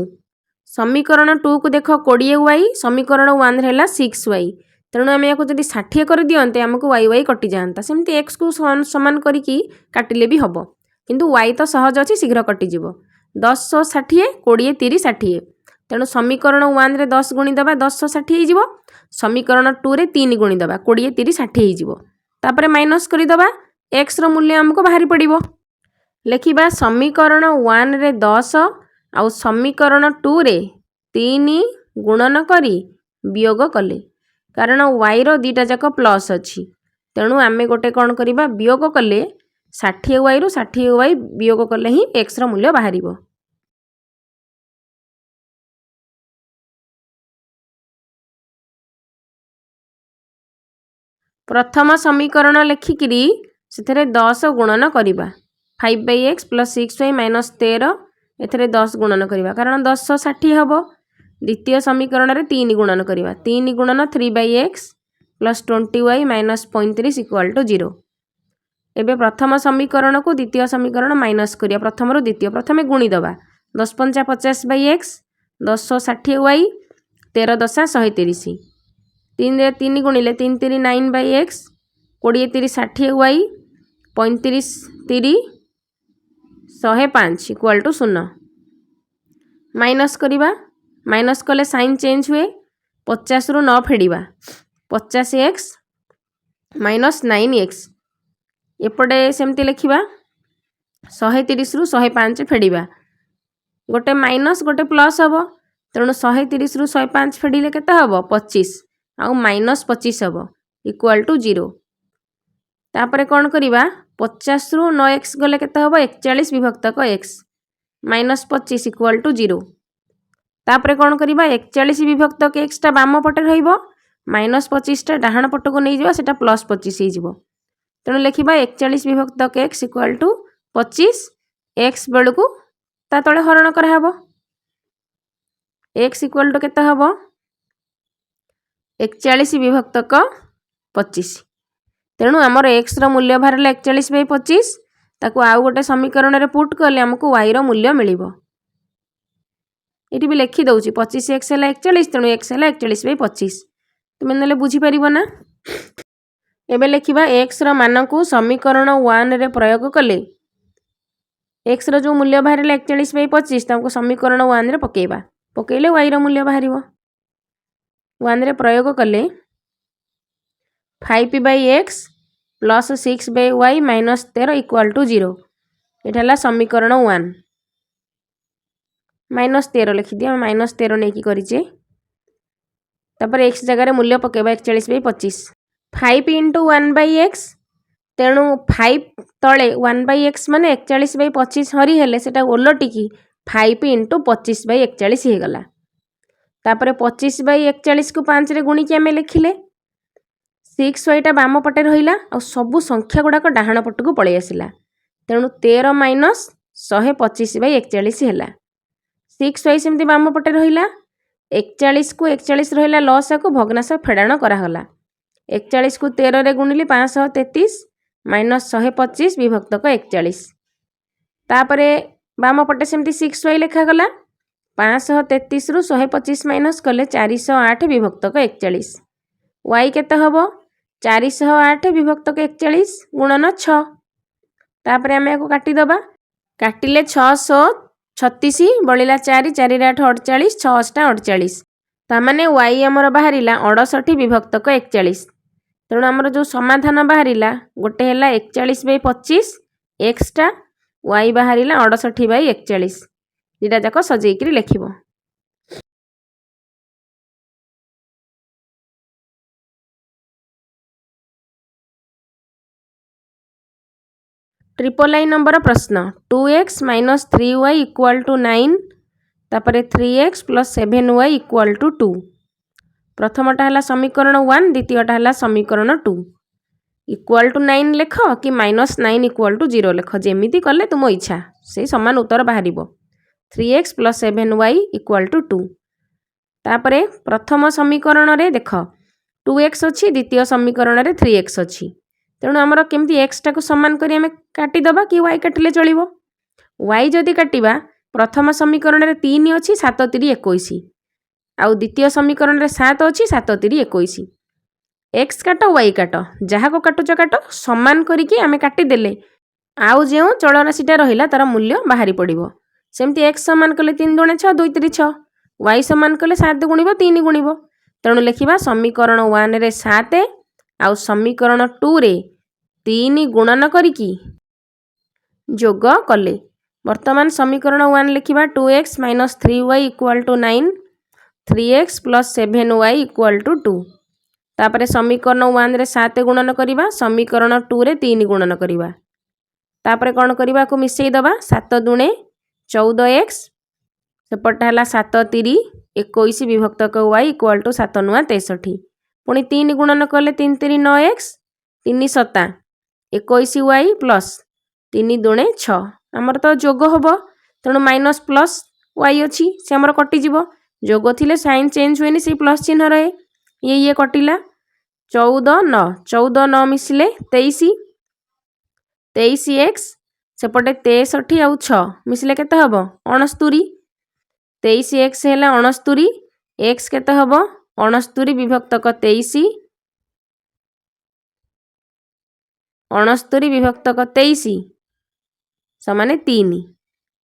समीकरण 2 को देख 20y समीकरण 1 है 6y तेणु आम या जब 60 कर दियंते आमको वाई वाई कटि जाता सेमती एक्स को समान करके काटिले भी हम किंतु वाई तो सहज अच्छी शीघ्र कटिज 10 60 20 30 60 तेणु समीकरण 1 रे 10 गुणी दबा 10 60 हो समीकरण 2 रे 3 गुणी दबा 20 30 60 होपर माइनस करदे एक्स रो मूल्य आमको बाहरी पड़ो। लिखा समीकरण 1 रे 10 आउ समीकरण 2 रे 3 गुणन करी वियोग कले कारण वाई रो दीटा जाक प्लस अच्छी तेणु आम गोटे कौन करवा वियोग कले 60 वाई रु 60 वाई वियोग कले ही एक्स रो मूल्य बाहर। प्रथम समीकरण लिखिकी से 10 गुणन करवा 5/x प्लस 6y माइनस 13 एथे 10 गुणन करवा कारण 10 60 हम। द्वितीय समीकरण रे 3 गुणन करवा 3 गुणन 3/x plus 20y minus 35 equal to 0। एबे प्रथम समीकरण को द्वितीय समीकरण माइनस करिया प्रथम रु द्वितीय प्रथमे गुणी दबा 10 5 50/x 10 60y 13 10 130 3 रे 3 गुणिले 3 3 9/x 20 30 60y 35 30 105 equal to 0। Minus करवा माइनस कले साइन चेंज हुए 50 रु 9 फेड़ा 50x माइनस 9x एपटे सेमती लिखा 130 रु 105 फेड़ा गोटे माइनस गोटे प्लस हम तेणु 130 रु 105 फेड़े के 25 आउ माइनस 25 हम इक्वल टू 0। तापर कौन करवा 50 रु 9x गले के 41 विभक्तक x माइनस 25 इक्वल टू 0। तापर कौन करवा 41 विभक्तक x टा बाम पटे रहिबो माइनस 25 टा डाहाण पट को नहीं जावा सेटा प्लस 25 हो तेणु लिखा 41 विभक्तक x इक्वल टू 25 x बेलू को ता तले हरण कराहब x इक्वल टू केते हबो 41 विभक्तक 25 तेणु आमर x रो मूल्य बाहर 41/25 ताकू आउ गोटे समीकरण रे पुट कले हमको y रो मूल्य मिलिबो। ये भी लिखी दौची 25x है 41 तेणु x है 41/25 तुम्हें ना बुझीपर ना। एबे लिखा x रो मान को समीकरण 1 रे प्रयोग कले x रो जो मूल्य बाहर 41/25 ताको समीकरण 1 रे पकेबा पकेले y रो मूल्य बाहर 1 रे प्रयोग कले 5/x plus 6/y minus 13 equal to 0 ये समीकरण 1 माइनस 13 लिखिदि माइनस 13 नहीं करें तापर x जगार मूल्य पकेबा 41/25 5 इंटू 1/x तेणु 5 तले 1/x माने 41/25 हरी हेले सेटा ओलटिकी 5 इंटू 25/41 हो गला। तापर 25/41 को 5 रे गुणी के आम लिखिले 6y टा बाम पटे रहिला आ सबु संख्या गुड़ाक डाहाण पट को पलि आसिला तेणु 13 माइनस 125/41 है 6y सेमती बाम पटे रहिला 41 को 41 रहिला लसा को भग्नाश फेड़ाण करागला 41 को 13 रे गुणिले 533 माइनस 125 विभक्तक 41 तापरे बाम पटे सेमती 6y लिखागला 533 रु 125 माइनस कले 408 विभक्तक 41 y केते हबो 408 विभक्तक 41 गुणन 6 तापरे आमे याको काटी दबा काटिले 636 बलिला 4 4 8 48 6 8 48 तामाने y आमर बाहरिला 68 विभक्तक 41 तेणु आमर जो समाधान बाहरिला गोटे हैला 41/25 x टा y बाहरिला 68/41 दुटा जाक सजेइकरी लिखिबो। ट्रिपल आई नंबर प्रश्न 2x minus 3y equal to 9 तापर 3x plus 7y equal to 2 प्रथमटा है समीकरण 1 द्वितीयटा है समीकरण 2 इक्वाल टू 9 लेख कि -9 इक्वाल टू 0 लेख, जेमिति कले तुम इच्छा से समान उत्तर बाहर। 3x + 7y equal to 2। तापरे प्रथम समीकरण रे देख 2x अच्छी, द्वितीय समीकरण रे 3x अच्छी। तेणु आमर केमती x टाक समान करी आमे काटिदबा कि y काटिले चलिबो। y जदि काटिबा प्रथम समीकरण रे 3 अच्छी, 7 3 21, आउ द्वितीय समीकरण रे 7 अच्छी, 7 3 21। x काट y काट, जहाँ को काटुच काट, समान करिके आमे काटिदेले आउ जो चलराशिटा रहिला तार मूल्य बाहरी पड़िबो। सेमती x समान कले 3 दूणे 6, 2 3 6, y समान कले 7 गुणिबो 3 गुणिबो। तेणु लिखिबा समीकरण 1 रे 7 आउ समीकरण 2 रे 3 गुणन करिकी जोग कले। वर्तमान समीकरण 1 लिखिबा 2x - 3y equal to 9, 3x + 7y equal to 2। तापरे समीकरण 1 रे 7 गुणन करिबा, समीकरण 2 रे 3 गुणन करिबा। तापरे कौन करबा को मिसई दबा, 7 दूणे 14x, सेपटा हला 7 3 21 विभक्तक y इक्वल टू 7 नुआ 63। पुणी 3 गुणन कले 3 3 9x, 3 7 21y प्लस 3 दूणे 6। आमर तो जोग होबो, तेणु माइनस प्लस y अच्छी से आमर कटिजिबो। जोग थिले साइन चेंज हुएनी, से प्लस चिन्ह रहे। ये कटिला 14 9, 14 9 मिसिले 23, 23x सेपटे 63 आउ 6 मिसिले केते हबो 69। 23x हेला 69, x केते हबो 69 विभक्तक 23, 69 विभक्तक 23 समाने 3,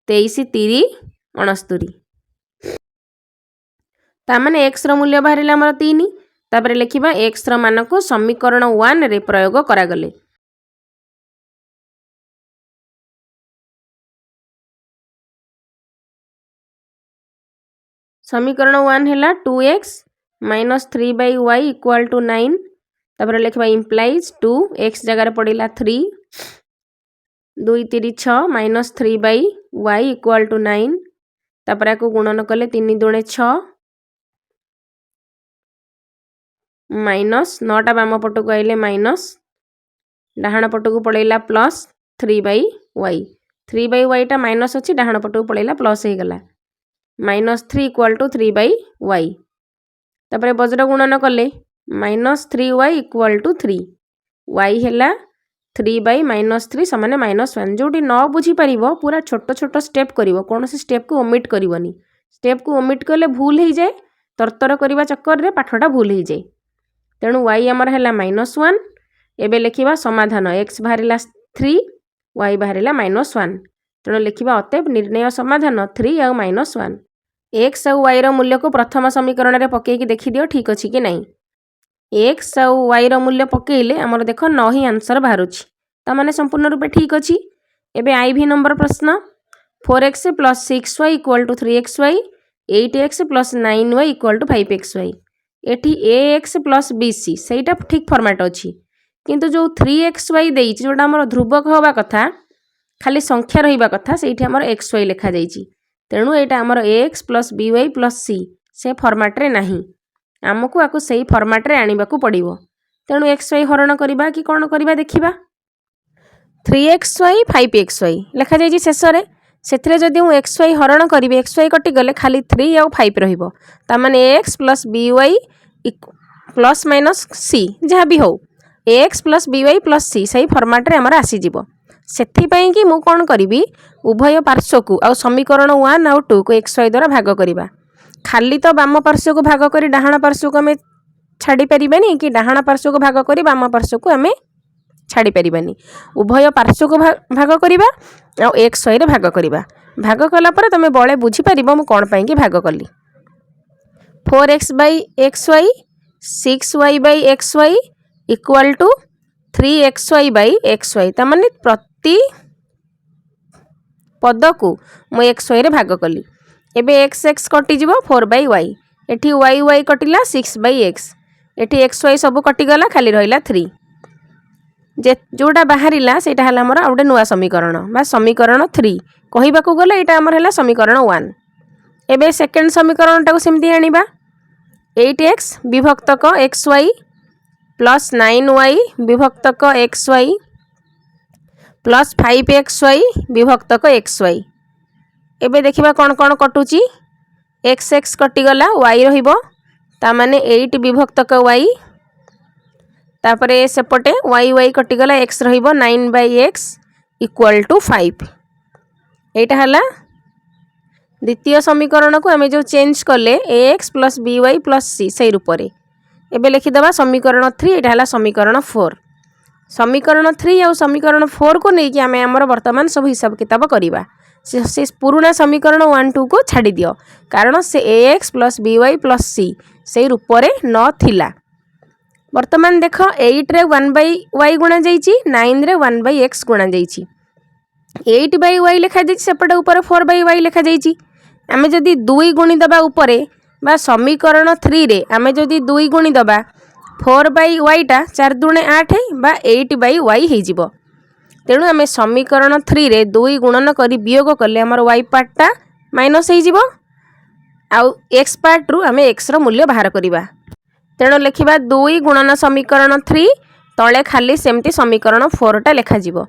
23 3 69। तामाने x रो मूल्य बाहरिला हमर 3। तापरे लिखिबा x रो मान को समीकरण 1 रे प्रयोग करागले। समीकरण 1 हेला 2x - 3y इक्वल टू 9। तापरे लिखिबा इम्प्लाइज 2, x जगह पड़िला 3, 2 3 6 - 3y इक्वल टू 9। तापरे को गुणन कले 3 दूणे 6 माइनस 9टा बाम पटक आइले माइनस, डाहाण पटक पड़ेला प्लस 3/y। 3/y टा माइनस अच्छी, डाहाण पटक पड़ेला प्लस हो गला -3 इक्वल टू 3/y। तापरे वज्र गुणन कले -3y इक्वल टू 3, y हेला 3/-3 समान -1। जोटी न बुझी पारिबो पूरा छोट छोट स्टेप करिवो, कौन से स्टेप को ओमिट करिवोनी। स्टेप को ओमिट कले भूल हो जाए, तरतर करवा चक्कर रे पाठटा भूल हो जाए। तेणु y आमर हेला -1। एबे लिखिबा समाधान x बाहरिला 3, y बाहरिला -1। तेणु लिखिबा अतएव निर्णय समाधान 3 आउ -1। x आउ y रो मूल्य को प्रथम समीकरण रे पकेकी देखि दियो ठीक अछि कि नहीं। x आउ y रो मूल्य पकेइले आमर देखो 9 ही आंसर बाहरुछि, ता माने संपूर्ण रूपे ठीक अछि। एबे IV नंबर प्रश्न 4x + 6y equal to 3xy, 8x + 9y equal to 5xy। एठी ax + bc सेटा ठीक फॉर्मेट अछि, किंतु जो 3xy देइछि जोटा हमर ध्रुवक होबा कथा, खाली संख्या रहिबा कथा, सेठी हमर xy लिखा जाइछि। तेणु एटा हमर ax + by + c से फॉर्मेट रे नाही, हमकु आकु सेही फॉर्मेट रे आनिबा को पड़िबो। तेणु xy हरण करिबा कि कोन करिबा देखिबा। 3xy 5xy लिखा जाइछि शेष रे, सेथरे जदि हूँ xy हरण करिबे xy कटि गले खाली 3 आउ 5 रहिबो, ता माने ax + by ± c जहाँ भी हो, ax + by + c सही फॉर्मेट रे हमर आसी जिवो। सेथि पई कि मु कोन करिबी, उभय पार्श्व को आउ समीकरण 1 आउ 2 को xy द्वारा भाग करिबा। खाली तो बाम पार्श्व को भाग करी डाहाण पार्श्व को हमें छाड़ी परिबानी, कि डाहाण पार्श्व को भाग करी बाम पार्श्व को हमें छाड़ी परिबानी। उभय पार्श्व को भाग करिबा आउ xy रे भाग करिबा। भाग कला पर तमे बळे बुझी परिबो मु कोन पई कि भाग कली। 4x/xy 6y/xy equal to 3xy/xy, ता माने प्रति पद को मु xy रे भाग कली। एबे x कटि जिवो 4/y, एठी y कटिला 6/x, एठी xy सब कटि गला खाली रहिला 3। जे जोटा बाहरिला सेटा हला हमर आउटे नुवा समीकरण बा समीकरण 3 कहिबा को गले एटा हमर हला समीकरण 1। एबे सेकंड समीकरण टाको सेमति आनिबा 8x विभक्तक xy plus 9y विभक्तक xy plus 5xy विभक्तक xy। एबे देखिबा कौन कौन कटुची एक्स एक्स कटिगला y रहिबो ता माने 8 विभक्तक y तापरे सेपटे y y कटिगला x रहिबो 9/x इक्वल टू 5। एटा हला द्वितीय समीकरण को आमे जो चेंज कले ax plus by plus c सही रूप रे एबे लिखि दबा समीकरण 3। एटा हला समीकरण 4। समीकरण 3 और समीकरण 4 को नहीं कि आमे हमर वर्तमान सब हिसाब किताब करिबा। से पुराना समीकरण 1 2 को छाड़ी दियो कारण से ax plus by plus c से रूप रे न थिला। वर्तमान देख 8 रे 1/y गुणा जाईची 9 रे 1/x गुणा जाईची 8/y लिखा जाईची सेपटे ऊपर 4/y लिखा जाईची। आमे जदी 2 गुणी दबा ऊपर बा समीकरण 3 रे आमे जदी 2 गुणी दबा 4/y टा 4 दुणे 8 बा 8/y हे जिवो। तेणु आमे समीकरण 3 रे 2 गुणन करी वियोग करले हमर y पार्ट टा माइनस हे जिवो आउ x पार्ट रु आमे x रो मूल्य बाहर करिबा। तेणु लिखिबा 2 गुणन समीकरण 3 तळे खाली सेमती समीकरण 4 टा लेखा जिवो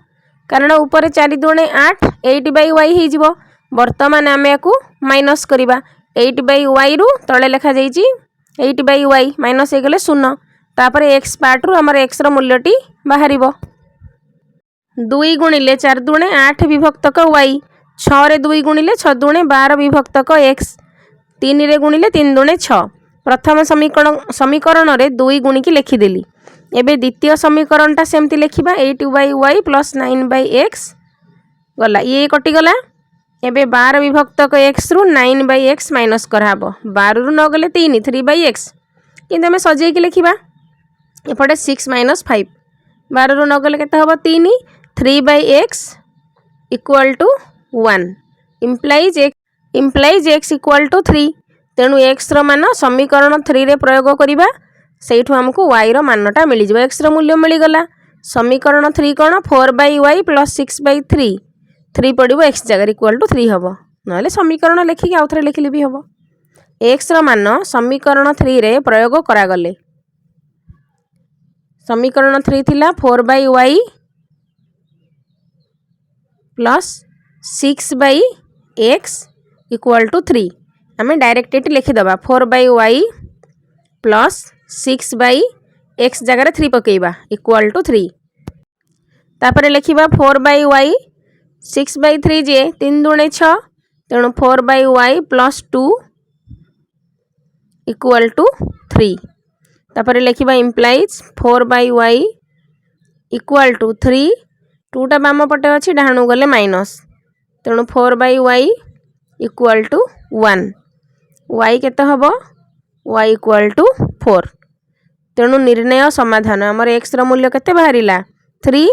कारण ऊपर 4 दुणे 8 8/y हे जिवो। वर्तमान आमे को माइनस करिबा 8/y रु तळे लेखा जाईची 8/y माइनस हे गले 0 तापरे x पार्ट रु हमर x रो मूल्यटी बाहरिबो। 2 गुणिले 4 दुणे 8 विभक्तक y 6 रे 2 गुणिले 6 दुणे 12 विभक्तक x 3 रे गुणिले 3 दुणे 6। प्रथम समीकरण रे 2 गुणी की लिखि देली। एबे द्वितीय समीकरण टा सेमती लिखिबा 8/y प्लस 9/x गला ये कटि गला। एबे 12 विभक्तक x रु 9/x माइनस कराबो 12 रु न गले 3 3/x किंतु हमें सजेई की लिखिबा एपटे 6 - 5 12 रु न गले केते हबो 3 3/x equal to 1 implies x equal to 3। तेणु x रो मान समीकरण 3 रे प्रयोग करिबा सेइठु हमकु y रो मानटा मिली जिवो x रो मूल्य मिली गला। समीकरण 3 कोन 4/y प्लस 6/3 3 पड़िबो x जगह इक्वल टू 3 हबो नले समीकरण लेखि के आउथरे लिखिले भी हबो। x रो मान समीकरण 3 रे प्रयोग करा गले समीकरण 3 थिला 4/y plus 6/x equal to 3 आमे डायरेक्ट एटी लिखि दबा 4/y प्लस 6/x जगह 3 पकेइबा इक्वल टू 3 तापरे लिखिबा 4/y 6/3 जे 3 दुणे 6 तेणु 4/y प्लस 2 इक्वल टू 3 तापरे लिखिबा इम्प्लाइज 4/y इक्वल टू 3 2 टा बाम पटे अछि डाहणु गले माइनस तेणु 4/y इक्वल टू 1 y केते हबो y इक्वल टू 4। तेणु निर्णय समाधान हमर x रो मूल्य केते बाहरिला 3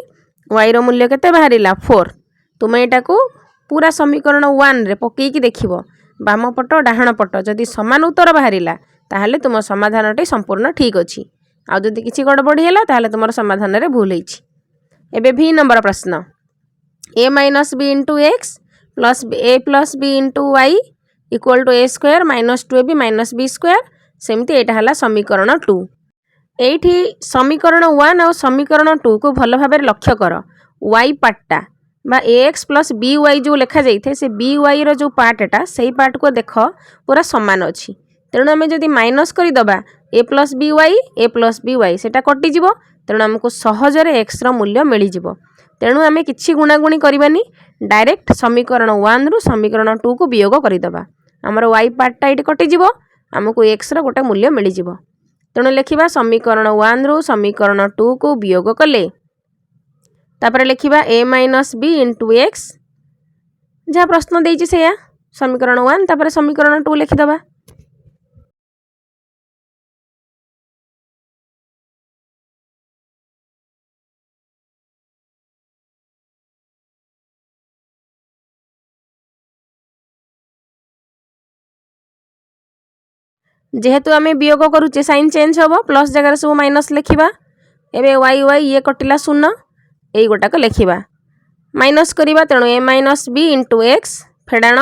y रो मूल्य केते बाहरिला 4। तुमे एटा को पूरा समीकरण 1 रे पकेई की देखिबो बाम पट डाहण पट जदि समान उत्तर बाहरिला ताहले तुम समाधानटी संपूर्ण ठीक अछि आ जदि किछि गड़बड़ी हैला ताहले तुमर समाधान रे भूल हैछि। एबे v नंबर प्रश्न a minus b into x plus a plus b into y equal to a square minus 2ab minus b square सेमती एटा हला समीकरण 2। एठी समीकरण 1 और समीकरण 2 को भल भाबे लक्ष्य कर y पार्टटा बा ax प्लस by जो लेखा जाइथे से by रो जो पार्टटा सेही पार्ट को देख पूरा समान अछि तेणु आमे जदि माइनस करि दबा a प्लस by सेटा कटि जिवो तेणु हमको सहजरे x रो मूल्य मिली जिवो। तेणु आमे किछि गुणागुणी करिबानी डायरेक्ट समीकरण 1 रु समीकरण 2 को वियोग करि दबा हमर y पार्टटा इट कटि जिवो हमको x रो गोटे मूल्य मिली जिवो। तेणु लिखिबा समीकरण 1 रु समीकरण 2 को वियोग कले तापर लिखिबा a minus b into x जहाँ प्रश्न देइछि सेया समीकरण 1 तापर समीकरण 2 लिखि दबा। जेहेतु आमे वियोग करूचे साइन चेंज होबो प्लस जगह सब माइनस लिखिबा एबे y ये कटिला 0 एई गोटा को लिखिबा माइनस करिबा तेणु a minus b into x फेडाण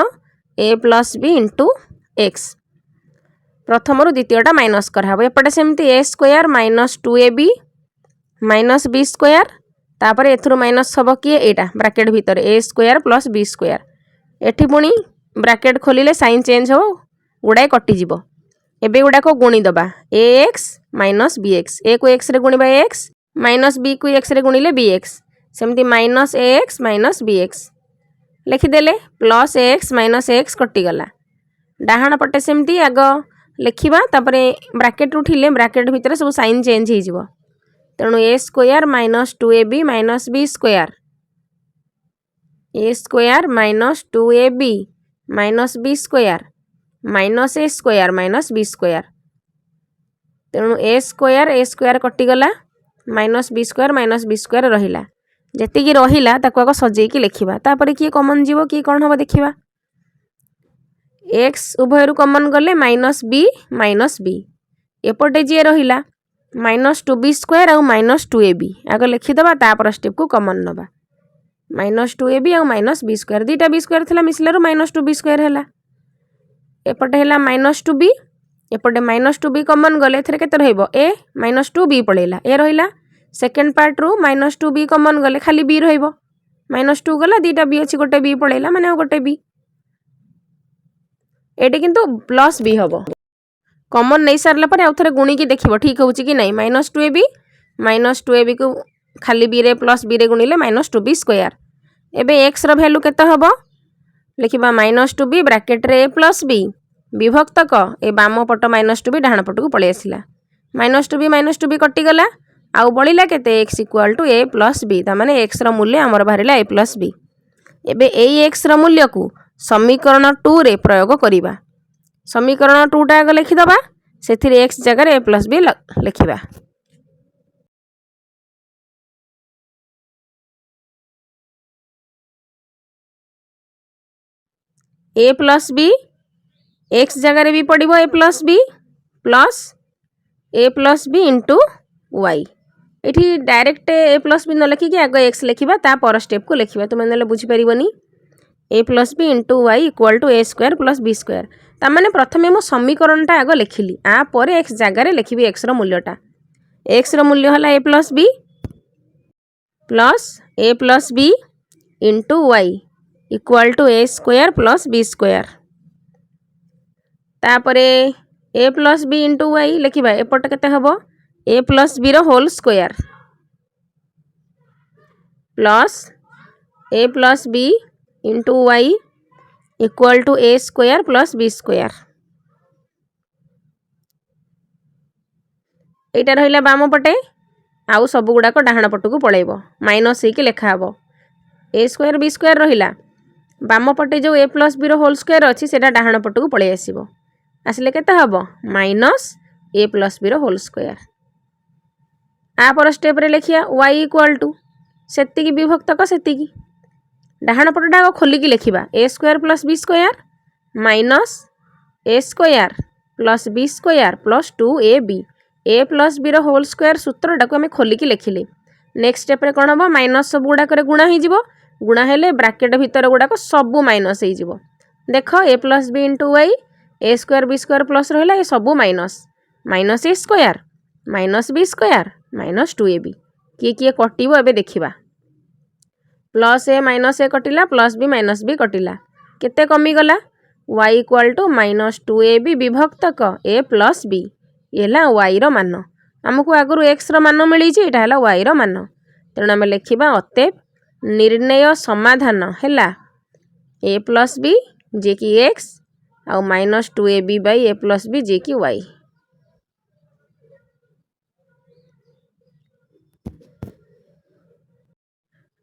a plus b into x प्रथम रु द्वितीयटा माइनस कराबो एपटे सेमती a square minus 2ab minus b square तापर एथुरु माइनस हम किए एटा ब्राकेट भितर a square plus b square एठी पुणी ब्राकेट खोलिले साइन चेंज हो गुड़ाए कटिज एबे गुड़ाक गुणी दबा a x minus b x a को एक्स रे गुणिबा एक्स माइनस बी को एक्स रे गुणिले बी एक्स सेमती minus a x minus b x लिखिदेले plus a x minus x कटिगला डाहाण पटे सेमती आग लिखा तापर ब्राकेट उठिले ब्राकेट भितर सब साइन चेंज हो तेणु a square minus 2ab minus b square a square minus 2ab minus b square minus a square minus b square तेणु ए स्क्वायर कटिगला माइनस बी स्क्वायर रहिला जेतिकी रहिला ताको आग सजेकी लिखिबा तापर किए कॉमन जीवो किए कौन हम देखिबा एक्स उभयरु कॉमन गले माइनस बी एपटे जी रहिला माइनस 2b स्क्वायर आउ माइनस 2ab आग लिखिदबा तापर स्टेप को कॉमन नबा माइनस 2ab आउ माइनस बी स्क्वायर दुईटा बी स्क्वायर थिला मिसलारु माइनस 2b स्क्वायर हैला एपटे हैला minus 2b एपटे minus 2b common गले एथरे केते रहइबो ए माइनस 2b पळेला ए रहिला सेकेंड पार्ट रु माइनस 2b कॉमन गले खाली b रहइबो माइनस 2 गला दुईटा b अछि गोटे b पळेला माने गोटे b एटी किंतु प्लस b हबो कॉमन नहीं सारला पर आउ थरे गुणी की देखिबो ठीक होउची कि नहीं माइनस 2ab को खाली b रे प्लस b रे गुणिले माइनस 2b स्क्वायर एबे x रो वैल्यू केते हबो लिखिबा माइनस 2b ब्रैकेट रे a प्लस b विभक्त क ए बाम पट माइनस 2b डाहाण पट को पळे आसिला माइनस 2b कटि गला आउ बळिला केते x equal to a plus b ता माने x रो मूल्य हमर बाहरिला a प्लस b एबे एई x रो मूल्य को समीकरण 2 रे प्रयोग करिबा समीकरण 2 टा आग लिखिदबा सेथिरे x जगह a plus b लिखिबा a plus b x जगह भी पड़ो a plus b into y ये डायरेक्ट a प्लस बी न लिखिकी आग x लिखा ता पर स्टेप को लिखा तुम ना बुझीपार a plus b into y equal to a square plus b square ताने प्रथम मो समीकरणटा आग लिखिली आपर x जगार लिखी x रूल्यटा x रूल्य है a plus b into y equal to a square plus b square तापर a plus b into y लिखा एपट केते हबो a प्लस बी रो whole square plus a plus b into y equal to a square plus b square एटा रहिला बाम पटे आउ सब गुड़ाक डाहाण पट को पळेबो माइनस हे कि लेखा हबो a स्क्वायर b स्क्वायर रहिला बाम पटे जो a प्लस बी रो होल स्क्वायर अछि सेटा डाहाण पट को पळे आसीबो आसले केते हबो माइनस a प्लस बी रो होल स्क्वायर आ पर स्टेप रे लिखिया y इक्वल टू सेतिकी विभक्त क सेतिकी डाहाण पटटा खोली की लिखिबा a square plus b square minus a square plus b square plus 2ab a plus b रो होल स्क्वायर सूत्रटा को हमें खोली की लिखिले नेक्स्ट स्टेप रे कोन हबो माइनस सब गुडा करे गुणा ही जिवो गुणा हेले ब्रैकेट भीतर गुडा को सब माइनस ही जिवो देखो a plus b into y a square b square plus रहिला ए सब minus minus a square minus b square minus 2ab किए किए कटिबो एबे देखिबा प्लस ए माइनस ए कटिला प्लस बी माइनस बी कटिला केते कमी गला y equal to minus 2ab विभक्त क a प्लस b एला y रो मान हमको आगु x रो मान मिली छि एटा हला y रो मान तेणु आम लिखिबा अतएव निर्णय समाधान हैला a प्लस b जे कि x आउ minus 2ab by a plus b जे कि y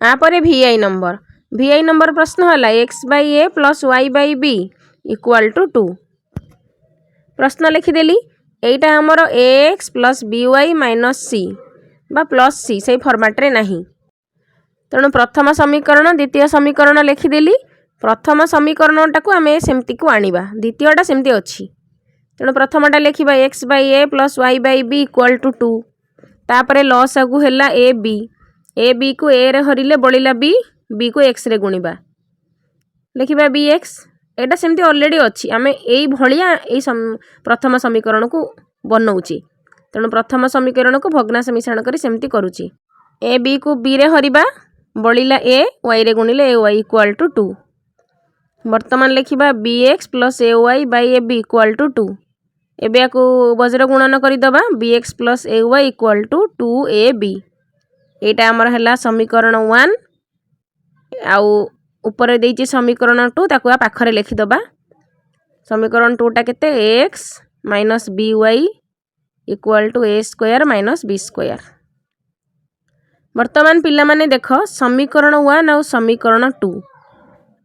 आपर vi नंबर प्रश्न है x by a plus y by b equal to 2 प्रश्न लिखिदेली एटा हमर ax plus by minus c बा प्लस सी से फॉर्मेट रे नहीं तेणु प्रथम समीकरण द्वितीय समीकरण लिखिदेली प्रथम समीकरणटा को आम सेमती को आनिबा द्वितीयटा सेमती अच्छी तेणु प्रथमटा लिखिबा x by a plus y by b equal to 2 तापर लॉस आगु हैला ए बी को ए रे हरिले बळिला बी को एक्स रे गुणिबा लिखिबा बी एक्स एटा सेमती ऑलरेडी अच्छी आमे एई भलिया एई प्रथम समीकरण को बनौची तेणु प्रथम समीकरण को भग्नांश मिश्रण करी सेमती करुची ए बी को बी रे हरिबा बळिला ए वाई रे गुणिले ए वाई इक्वल टू 2 वर्तमान लिखिबा b x plus a y by a b equal to 2 एबे याकू वज्र गुणन करदबा b x plus a y equal to 2 a b एटा हमर हला समीकरण 1 आउ ऊपर देइची समीकरण 2 ताकू आ पाखरे लिखि दबा समीकरण 2 टा केते x minus by equal to a square minus b square. वर्तमान पिला माने देख समीकरण 1 आउ समीकरण 2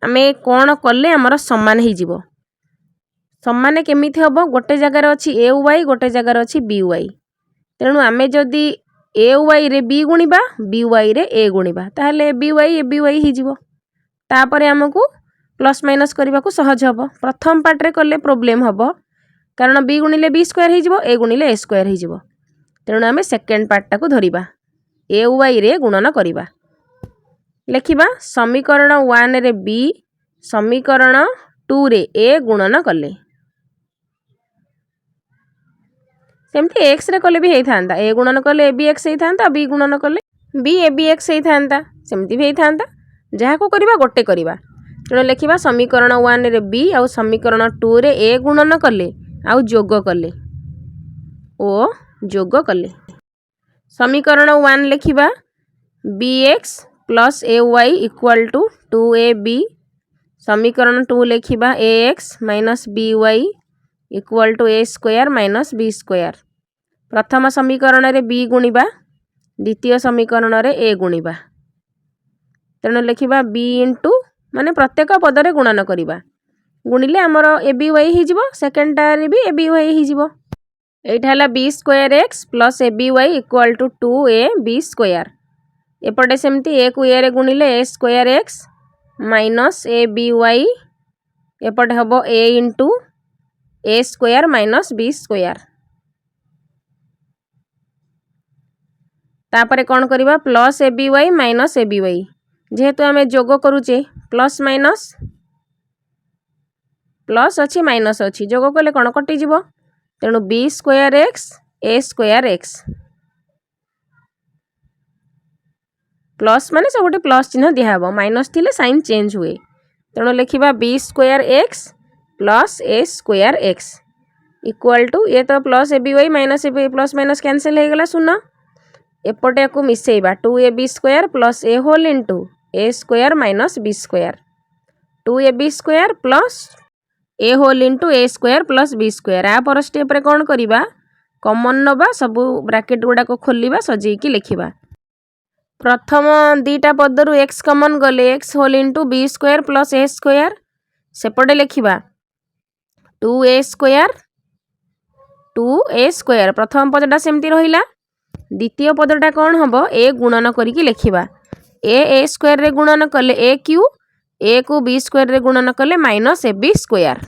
आमे कोन कले हमर समान ही जीवो समान केमिति हबो गोटे जगह रे अछि ए वाई गोटे जगह रे अछि बी वाई तेणु आमे जदि ए वाई रे बी गुणिबा बी वाई रे ए गुणिबा ताहले बी वाई ही जीवो तापरे हमकु प्लस माइनस करबा को सहज हबो प्रथम पार्ट रे कले प्रॉब्लम हबो कारण बी गुणिले बी स्क्वायर ही जीवो ए गुणिले ए स्क्वायर ही जीवो तेणु आमे सेकंड पार्ट टाको धरिबा ए वाई रे गुणन करिबा लेखिबा समीकरण 1 रे बी समीकरण 2 रे ए गुणन कले सेमती एक्स रे कले भी हेई थांदा ए गुणन कले ए बी एक्स हेई थांदा बी गुणन कले बी ए बी एक्स हेई थांदा सेमती भी हेई थांदा जहा को करिबा गोटे करिबा तेणु लिखिबा समीकरण 1 रे बी आउ समीकरण 2 रे ए गुणन कले आउ जोग कले ओ जोग कले समीकरण 1 लिखिबा b x plus a y equal to 2 a b समीकरण 2 लिखिबा a x minus b y equal to a square minus b square प्रथम समीकरण रे बी गुणिबा द्वितीय समीकरण रे ए गुणिबा तेणु लिखिबा बी इंटू माने प्रत्येक पद रे गुणन करिबा गुणिले हमर ए बी वाई ही जीवो सेकंड रे भी ए बी वाई ही जीवो एठा हला b square x plus a b y equal to 2 a B square एपटे सेमती ए को ए रे गुणिले a square x minus A b y एपटे हबो a into a square minus b square तापरे कौन करिबा plus a b y minus A b y जेहेतु आमे जोग करूचे प्लस माइनस प्लस अच्छी माइनस अच्छी जोग कले कौन कटि जीवो तेणु बी स्क्वायर एक्स ए स्क्वायर एक्स प्लस माने सबुठी प्लस चिन्ह दिया हबो माइनस थिले साइन चेंज हुए तेणु लिखिबा b square x plus a square x equal to ये तो plus a b y minus A b plus minus cancel हो गला शून्य एपटे को मिसेइबा 2 a B square plus a whole into a square minus b square 2 a B square plus a whole into a square plus b square आ पर step रे कौन करिबा कॉमन नबा सब ब्रैकेट गुडा को खोलिबा सजेई की लिखिबा प्रथम दीटा पदरु x कॉमन गले x whole into b square plus a square सेपटे लिखिबा 2a स्क्वायर प्रथम पदटा सेमती रहिला द्वितीय पदटा कौन हबो ए गुणन करिकी लिखिबा ए स्क्वायर रे गुणन कले ए क्यू ए को बी स्क्वायर रे गुणन कले माइनस ए बी स्क्वायर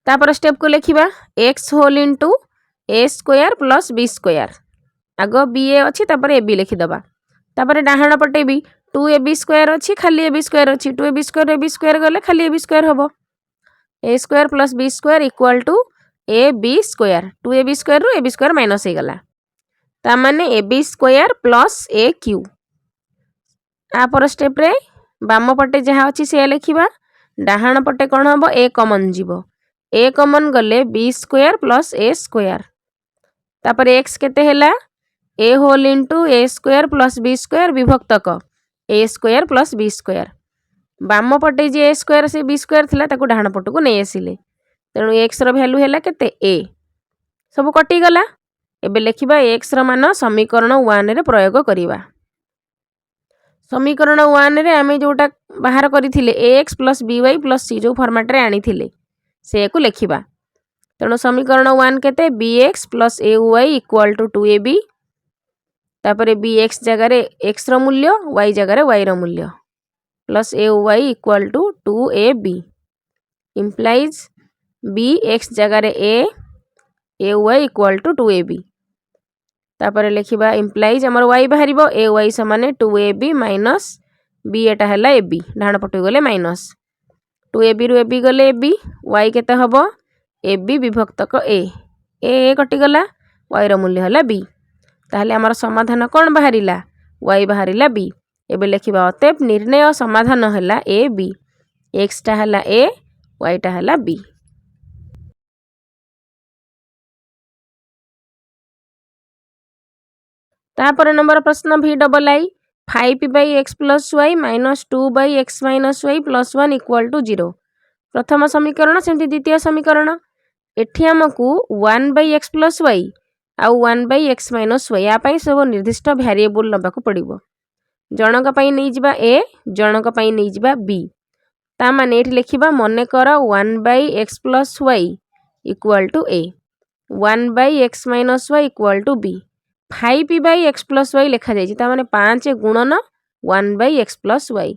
तापर स्टेप को लिखिबा x whole into a square plus b square आगो बी ए अच्छी तापर ए बी लिखि दबा तापर डाहाण पटे भी 2 ए बी स्क्वायर अच्छी खाली ए बी स्क्वायर अच्छी 2 ए बी स्क्वायर गले खाली ए बी स्क्वायर हबो a square plus b square equal to a B square 2 a B square रो ए बी स्क्वायर माइनस हो गला ता माने a B square plus a cube आ पर स्टेप रे बाम पटे जहा अछि से लिखिबा डाहाण पटे कोन हबो ए कॉमन जीवो ए कॉमन गले b square plus a square तापर एक्स केते हैला a whole into a square plus b square विभक्तक a square plus b square बाम पटे जे ए स्क्वायर से बी स्क्वायर थिला ताको डाहाण पट को नै आसिले तेणु एक्स रो वैल्यू हैला केते ए सब कटि गला एबे लिखिबा एक्स रो मान समीकरण 1 रे प्रयोग करिबा समीकरण 1 रे आमे जोटा बाहर करिथिले ax + by + c जो फॉर्मेट रे आनी थिले से को लिखिबा तेणु समीकरण 1 केते bx + ay = 2ab तापरे bx जगह रे x रो मूल्य y जगह रे y रो मूल्य plus ay = 2ab implies bx जगह रे a ay = 2ab तापर लिखिबा implies हमर y बाहरिबो ay समान 2ab - b एटा हला ab डाण पटु गले माइनस 2ab रु ab गले ab y केते हबो ab विभक्तक a ए कटिगला y मूल्य है b। ताहले आमर समाधान कौन बाहरिला y बाहरिला b। एबे लिखिबा अतएव निर्णय समाधान है ए बी। x टा है ए y टा है b। तापर नंबर प्रश्न भी डबल आई 5/x + y - 2/x - y + 1 = 0। प्रथम समीकरण सेमती द्वितीय समीकरण एठी हमकू 1/x + y आउ 1/x - y या पई सब निर्दिष्ट वेरिएबल नबाकू पड़िबो। जनक पई नै जिबा a जनक पई नै जिबा b। ता माने एठी लिखिबा मने कर 1/x + y = a 1/x - y = b। 5/x + y लिखा जाइछि ता माने 5 गुणन 1/x + y।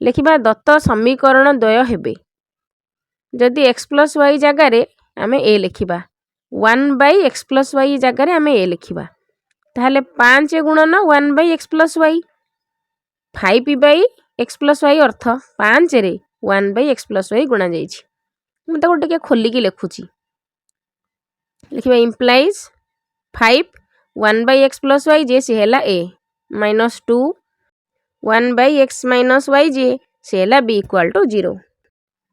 लिखिबा दत्त समीकरण द्वय हेबे। जदि x + y जगह रे आमे a लिखिबा 1/x + y जगह रे आमे a लिखिबा ताहले 5 गुणन 1/x + y 5/x + y अर्थ 5 रे 1/x + y गुणा जाइछि। मैं ताको टिके खोली की लिखुछि लिखिबा इम्प्लाइज 5 1/x + y जे से हेला a -2 1/x - y जे से हेला b = 0।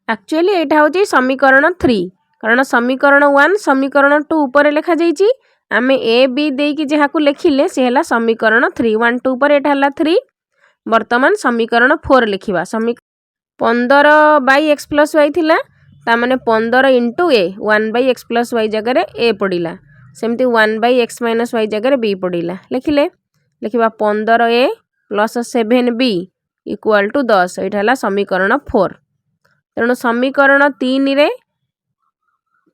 एक्चुअली एटा होची समीकरण 3 कारण समीकरण 1 समीकरण 2 ऊपर लिखा जाइछि आमे a b देई कि जहाकू लिखिले से हेला समीकरण 3 1 2 पर एटा हला 3। वर्तमान समीकरण 4 लिखिबा 15/x + y थिला ता माने 15 * a 1/x + y जगह रे a पड़िला सेमती 1/x - y जगह रे b पड़िला लिखिले लिखिबा 15a + 7b = 10 एटा हला समीकरण 4। तेणु समीकरण 3 रे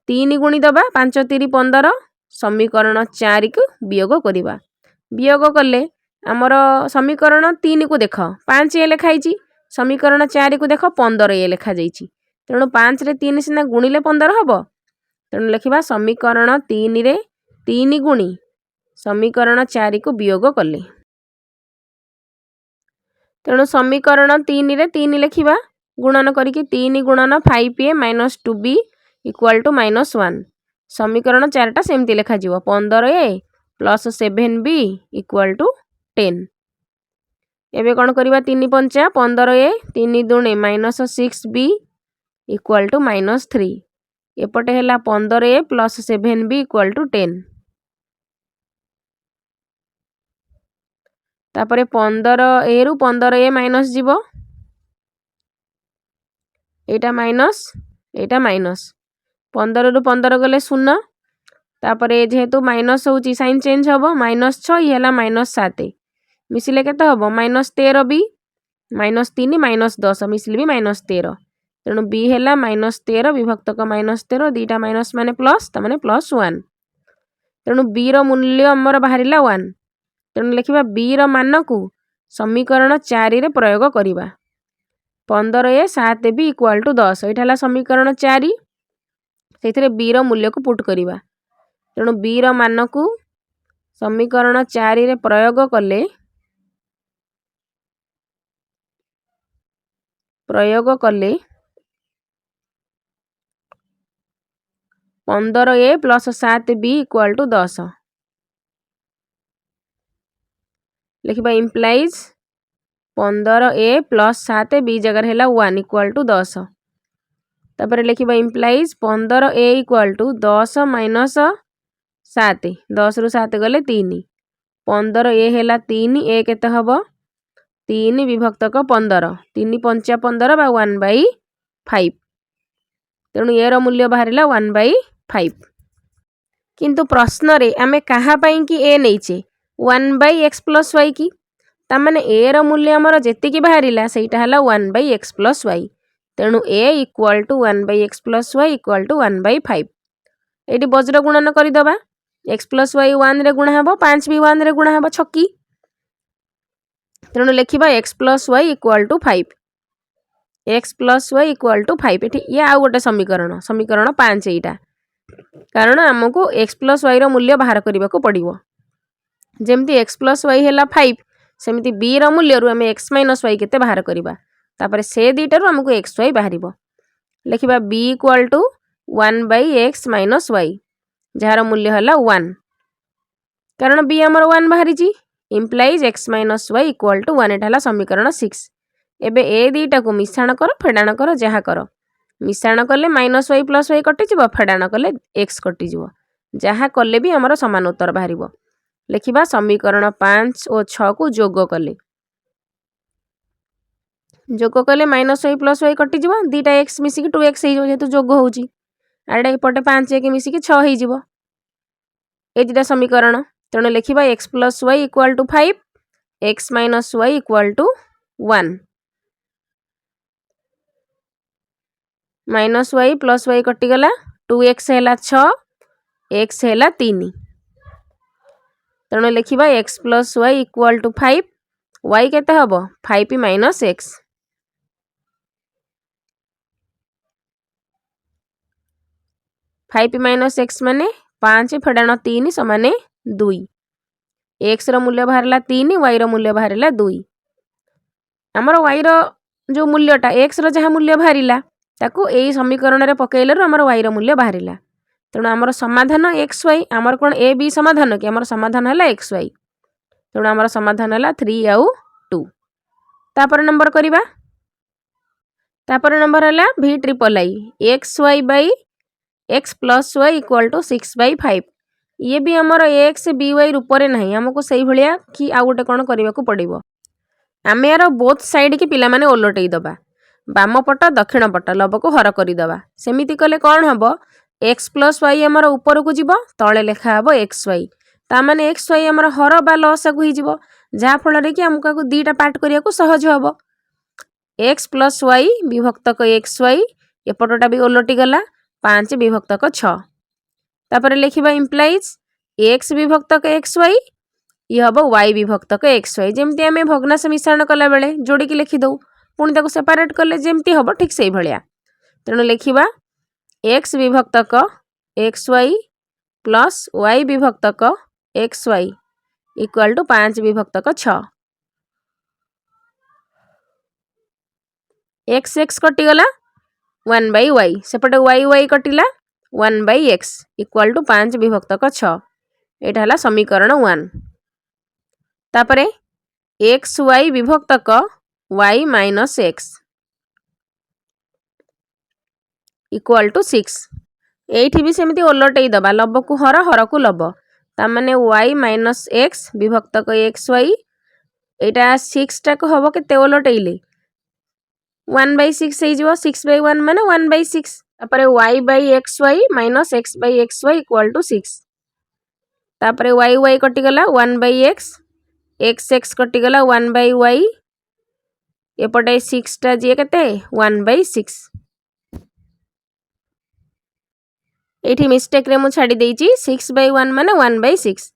3 गुणी दबा 5 3 15 समीकरण 4 को वियोग करिबा वियोग कले आमर समीकरण 3 को देख 5 ए लिखाई समीकरण 4 को देख 15 ए लिखा जाइछि तेणु 5 रे 3 सिना गुणिले 15 हबो तेणु लिखिबा समीकरण 3 रे 3 गुणी समीकरण 4 को वियोग कले तेणु समीकरण 3 रे 3 लिखिबा गुणन करिके 3 गुणन 5a - 2b = -1 समीकरण 4 टा सेमती लिखा जिवो 15a + 7b = 10। एबे कोन करिबा 3 5 15a 3 दुणे -6b = -3 एपटे हेला 15a + 7b = 10। तापरे 15a रु 15a माइनस जीवो एटा माइनस 15 रु 15 गले 0 तापरे जेहेतु माइनस होची साइन चेंज हबो -6 ई हेला -7 मिसिले केते हबो -13 b -3 -10 मिसिले भी -13 तेणु b हेला -13 विभक्तक -13 दीटा माइनस माने प्लस ता माने +1 तेणु b रो मूल्य हमर बाहरिला 1 तेणु लिखिबा b रो मान को समीकरण 4 रे प्रयोग करिबा 15a 7b = 10 एटा हला समीकरण 4 सेथिरे b रो मूल्य को पुट करिबा तेणु b रो मान को समीकरण 4 रे प्रयोग कले 15a + 7b = 10 लिखिबा implies 15a + 7b जगह हेला 1 = 10 तापर लिखिबा इम्प्लाइज 15a = 10 - 7 10 रु 7 गले 3 15a हेला 3 a केते हबो 3 विभक्तक 15 3 5 15 बा 1/5 तेणु ए रो मूल्य बाहरिला 1/5 किंतु प्रश्न रे आमे कहा पई कि a नैचे 1/x + y की ता माने a रो मूल्य हमर जेति की बाहरिला सेटा हला 1/x + y तेणु a = 1/x + y = 1/5 एटी वज्र गुणन करि दबा x + y 1 रे गुणा हबो 5 भी 1 रे गुणा हबो छकी तेणु लिखिबा x + y = 5 x + y = 5 eighty या आ गोटे समीकरण 5 एटा कारण हमको x + y रो मूल्य बाहर करिबा को पड़िबो जेमती x + y हेला 5 सेमती b रो मूल्य रु हमें x - y केते बाहर करिबा तापरे से दीटा रु हमको xy बाहरिबो लिखिबा b = 1/x - y जार मूल्य है 1 कारण बी आमर 1 बाहरी implies x minus y equal to 1 एटा समीकरण 6 एबे ए दीटा को मिश्रण कर फेडाण कर जहाँ कर मिश्रण कले माइनस वाई प्लस वाई कटिज फेडाण कले एक्स कटिज जहाँ कले भी आमर समान उत्तर बाहर लिखा समीकरण 5 और 6 को जोग कले माइनस वाई प्लस वाई कटिज दीटा एक्स मिसिकी 2x जेहेतु जोग होउची आड़े एपटे 5 1 मिसिकी 6 हो ये दुटा समीकरण तेणु लिखा x plus y equal to 5 x minus y equal to 1 minus y plus y कटिगला 2x है 6 एक्स है 3 तेणु लिखा x plus y equal to 5 y केते हबो 5 माइनस एक्स 5 माइनस एक्स माने 5 फेडाण 3 समाने 2 एक्स रो मूल्य बाहरला 3 वाई रो मूल्य बाहरला 2 आमर वाई रो जो मूल्यटा एक्स रो जहाँ मूल्य बाहरिला ताकू एई समीकरण रे पकेइलारु आमर वाई रो मूल्य बाहरिला तेणु आमर समाधान एक्स वाई आमर कोन ए बी समाधान कि आमर समाधान हला एक्स वाई तेणु आमर समाधान हला 3 आउ 2 तापर नंबर करिबा तापर नंबर हला v triple I x y by x plus y equal to 6/5 ये भी आमर एक्स बी वाई रूप में ना आमको से भाया कि आउ गोटे कौन करने को पड़ो आम यार बोथ साइड की पिला माने ओलटई दबा बाम पट दक्षिण पट लब को हर करदे सेमिति कले कौन हम एक्स प्लस वाई आमर ऊपर को जीव तले लेखा हम एक्स वाई ताने एक्स वाई आमर हर बा लसा को हो जहाँफल कि आमको दीटा पार्ट करने को सहज हम एक्स प्लस वाई विभक्तक एक्स वाई एपटा भी ओलटी गला 5 विभक्तक 6 तापर लिखा इम्प्लाइज एक्स विभक्तक एक्स वाई ये हम वाई विभक्तक एक्स वाई जमती आम भग्नांश मिश्रण कला बेले जोड़ी लिखिदे पुणी ताको सेपारेट कले जमती हम ठीक से भाया तेणु लिखा एक्स विभक्तक एक्स वाई प्लस वाई विभक्तक एक्स वाई इक्वाल टू 5 विभक्तक 6 एक्स एक्स कटिगला 1/y सेपटे वाई वाई कटिला 1/x इक्वाल टू 5 विभक्तक 6 एटा हला समीकरण 1 तापरे एक्स वाई विभक्तक y minus x equal to 6 एठी भी सेमती ओलटई दबा लब को हर को लब तामाने वाई माइनस एक्स विभक्तक एक्स वाई एटा 6 टा को हबो केते ओलटईले 1/6 हो 6/1 माने 1/6 तापरे y by x y minus x by x y equal to 6 तापरे y y कटिगला 1/x एक्स एक्स कटिगला 1/y एपटे 6 टा जे केते 1/6 एठी मिस्टेक रे मु छाडी देइची 6/1 माने 1/6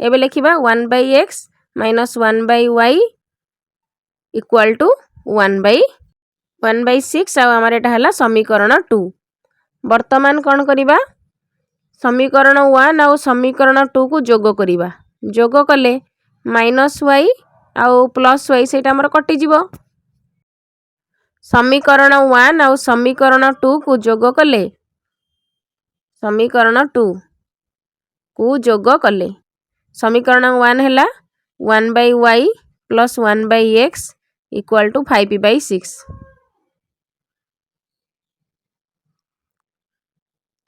एबे लिखिबा 1/x minus 1/y equal to 1/6 आमर एटा हला समीकरण 2 वर्तमान कौन करिबा समीकरण 1 आउ समीकरण 2 को जोग करिबा जोग कले माइनस वाई आउ प्लस वाई सेटा हमर कटि जीवो समीकरण 1 आउ समीकरण 2 को जोग कले समीकरण 2 को जोग कले समीकरण 1 हैला 1/y plus 1/x equal to 5/6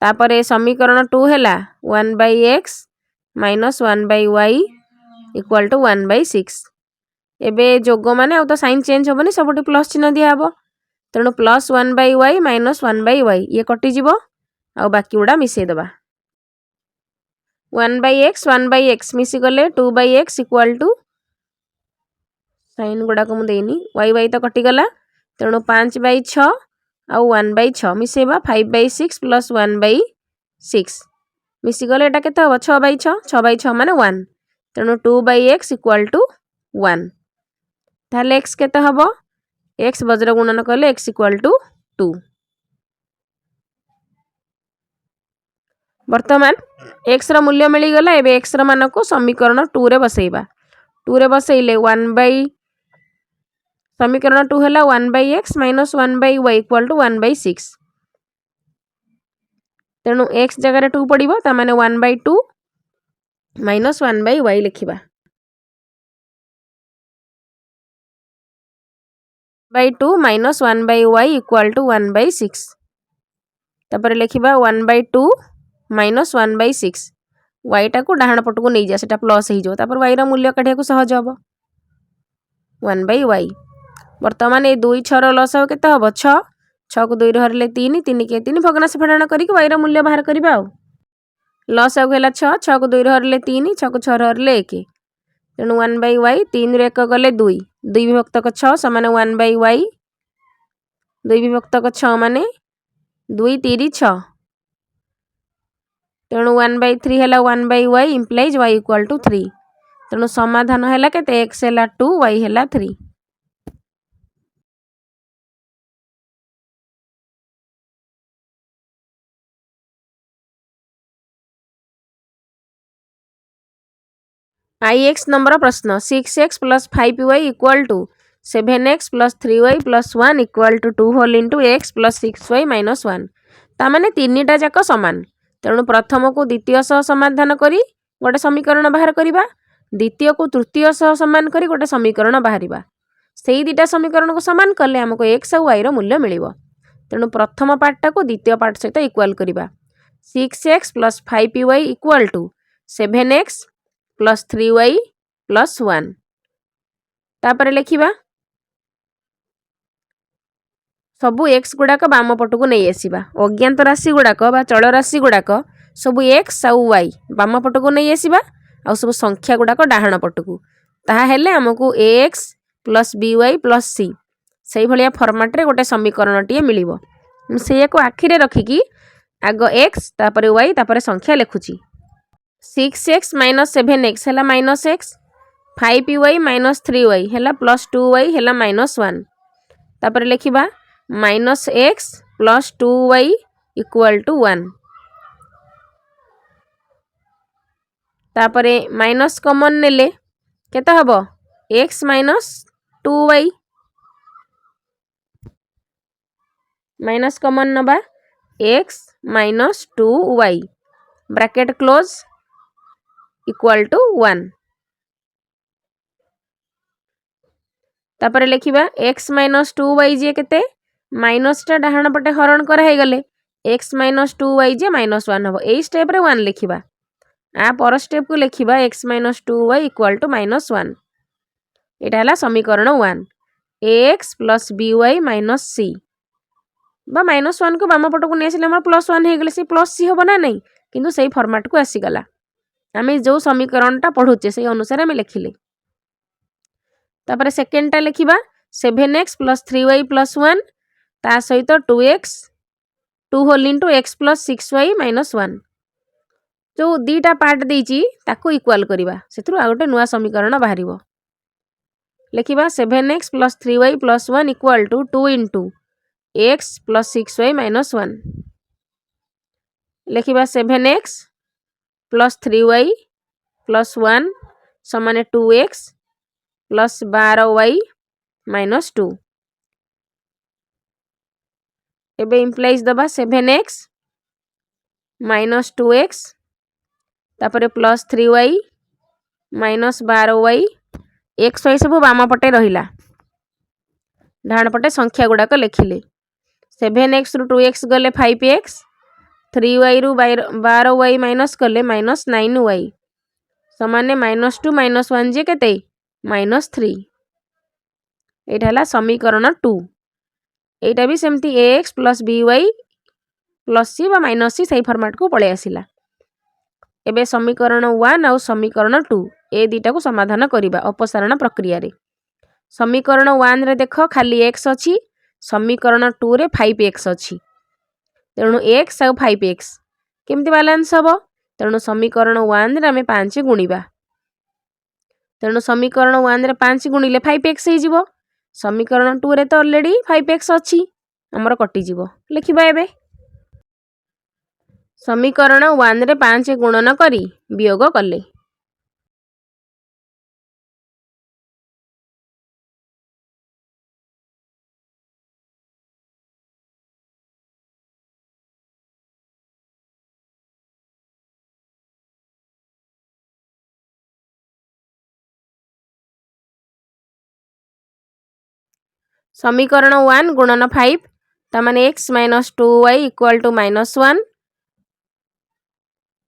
तापरे समीकरण 2 हैला 1/x minus 1/y equal to 1/6 एबे जोग माने तो साइन चेंज होबनी सबटी प्लस चिन्ह दिया हबो तेणु प्लस 1/y माइनस 1/y ये कटि जीवो आ बाकी गुड़ा मिसई दबा 1/x मिसी गले 2/x इक्वाल टू साइन गुड़ा को मु देनी y तो कटि गला तेणु 5/6 आउ 1/6 मिसेबा 5/6 प्लस 1/6 मिसीगले एटा केते हबो 6/6 6/6 माने 1 तेणु 2/x इक्वाल टू 1 ताले x केते हबो x वज्र गुणन कले x इक्वाल टू 2 वर्तमान x रो मूल्य मिली गला एबे x रो मान को समीकरण 2 रे बसैबा 2 रे बसैले 1 समीकरण 2 हैला 1/x minus 1/y equal to 1/6 तेणु x जगह 2 पड़ो ताने 1/2 माइनस 1/y लिखा 2 माइनस 1/y इक्वाल टू 1/6 तापर लिखा 1/2 माइनस 1/6 y टाक डाहाण पटक नहीं जा सेटा प्लस हो y मूल्य काढ़िया सहज हम 1/y बर्तमान ये 2 6 लस के हम 6 6 को 2 हरले 3 3 के 3 भग्नांश फेड़ाण करके y मूल्य बाहर करवा लस आगे 6 6 को 2 हरले 3 6 को 6 हरले 1 तेणु 1/y 3 रे 1 गले 2 2 विभक्तक 6 समान 1/y 2 विभक्तक 6 माने 2 3 6 तेणु 1/3 है 1/y implies y equal to 3 तेणु समाधान है के x है 2 y है 3। IX नंबर प्रश्न 6x plus 5y equal to 7x plus 3y plus 1 equal to 2 whole into x plus 6y minus 1 तामाने तीनटा जाक समान तेणु प्रथम को द्वितीय सह समाधान करी गोटे समीकरण बाहर करिबा द्वितीय को तृतीय सह समान करी गोटे समीकरण बाहरिबा सेही दुटा समीकरण को समान कले हमको x और y रो मूल्य मिलिबो तेणु प्रथम पार्टटा को द्वितीय पार्ट सहित इक्वल करिबा 6x plus 5y equal to 7x plus 3y plus 1 तापर लिखिबा सबु x गुड़ाक बाम पटक नहीं आसवा अज्ञात राशि गुड़ाक बा चल राशि गुड़ाक सबु x आउ y बाम पटक नहीं आसवा आ सब संख्या गुड़ाक डाहाण पटक ताहेले हमको ax plus by plus c से भलिया फॉर्मेट रे गोटे समीकरण टीए मिलिबो से को आखिरे रखिकी आग x तापर y तापर संख्या लिखुची 6x माइनस 7x है minus x 5y minus 3y है प्लस 2y है माइनस 1 तापर लिखिबा minus x plus 2y equal to 1 तापर माइनस कॉमन नेले केते हबो x minus 2y minus common नबा x minus 2y bracket close equal to 1 तापर लिखिबा x माइनस 2y जे केते माइनस टा डाहाण पटे हरण कर हे गले x माइनस 2y जे माइनस 1 हबो एई स्टेप रे 1 लिखिबा आ पर स्टेप को लिखिबा x minus 2y equal to minus 1 एटा हला समीकरण 1 ax plus by minus c बा माइनस 1 को बाम पट को नै आसिले हमर प्लस 1 हे गले से प्लस c हबो ना नै किंतु सेही फॉर्मेट को आसी गला आमे जो समीकरण टा पढुचे सेही अनुसार आमे लिखिले तापर सेकेंड टा लिखिबा 7x प्लस 3y प्लस 1 ता सहित 2x 2 whole into x plus 6y minus 1 जो दीटा पार्ट देइची ताको इक्वल करिबा सेथुरु आ गोटे नुवा समीकरण बाहरिबो लिखिबा 7x plus 3y plus 1 equal to 2 into x plus 6y minus 1 लिखिबा 7x प्लस 3y प्लस 1 समान 2x प्लस 12y माइनस 2 एबे इम्प्लाइज दबा 7x माइनस 2x तापर plus 3y minus 12y x y सब बाम पटे रहिला डाहाण पटे संख्या गुड़ाक लिखिले 7x रु 2x गले 5x 3y रु 12y माइनस कले माइनस 9y समान माइनस 2 माइनस 1 जे केते माइनस 3 एटा हला समीकरण 2 एटा भी सेमती ax plus by plus c बा माइनस c सही फॉर्मेट को पळे आसिला एबे समीकरण 1 और समीकरण 2 ए दीटा को समाधान करिबा अपसारण प्रक्रिया रे समीकरण 1 रे देखो खाली x अछि समीकरण 2 रे 5x अछि तेणु x और 5x केमती बैलेंस हबो तेणु समीकरण 1 रे हमें 5 गुणिबा तेणु समीकरण 1 रे 5 गुणिले 5x हे जिवो समीकरण 2 रे तो ऑलरेडी 5x अछि हमर कटि जिवो लिखिबा एबे समीकरण 1 रे 5 गुणन करी वियोग कले समीकरण 1 गुणन 5 तामाने x minus 2y equal to -1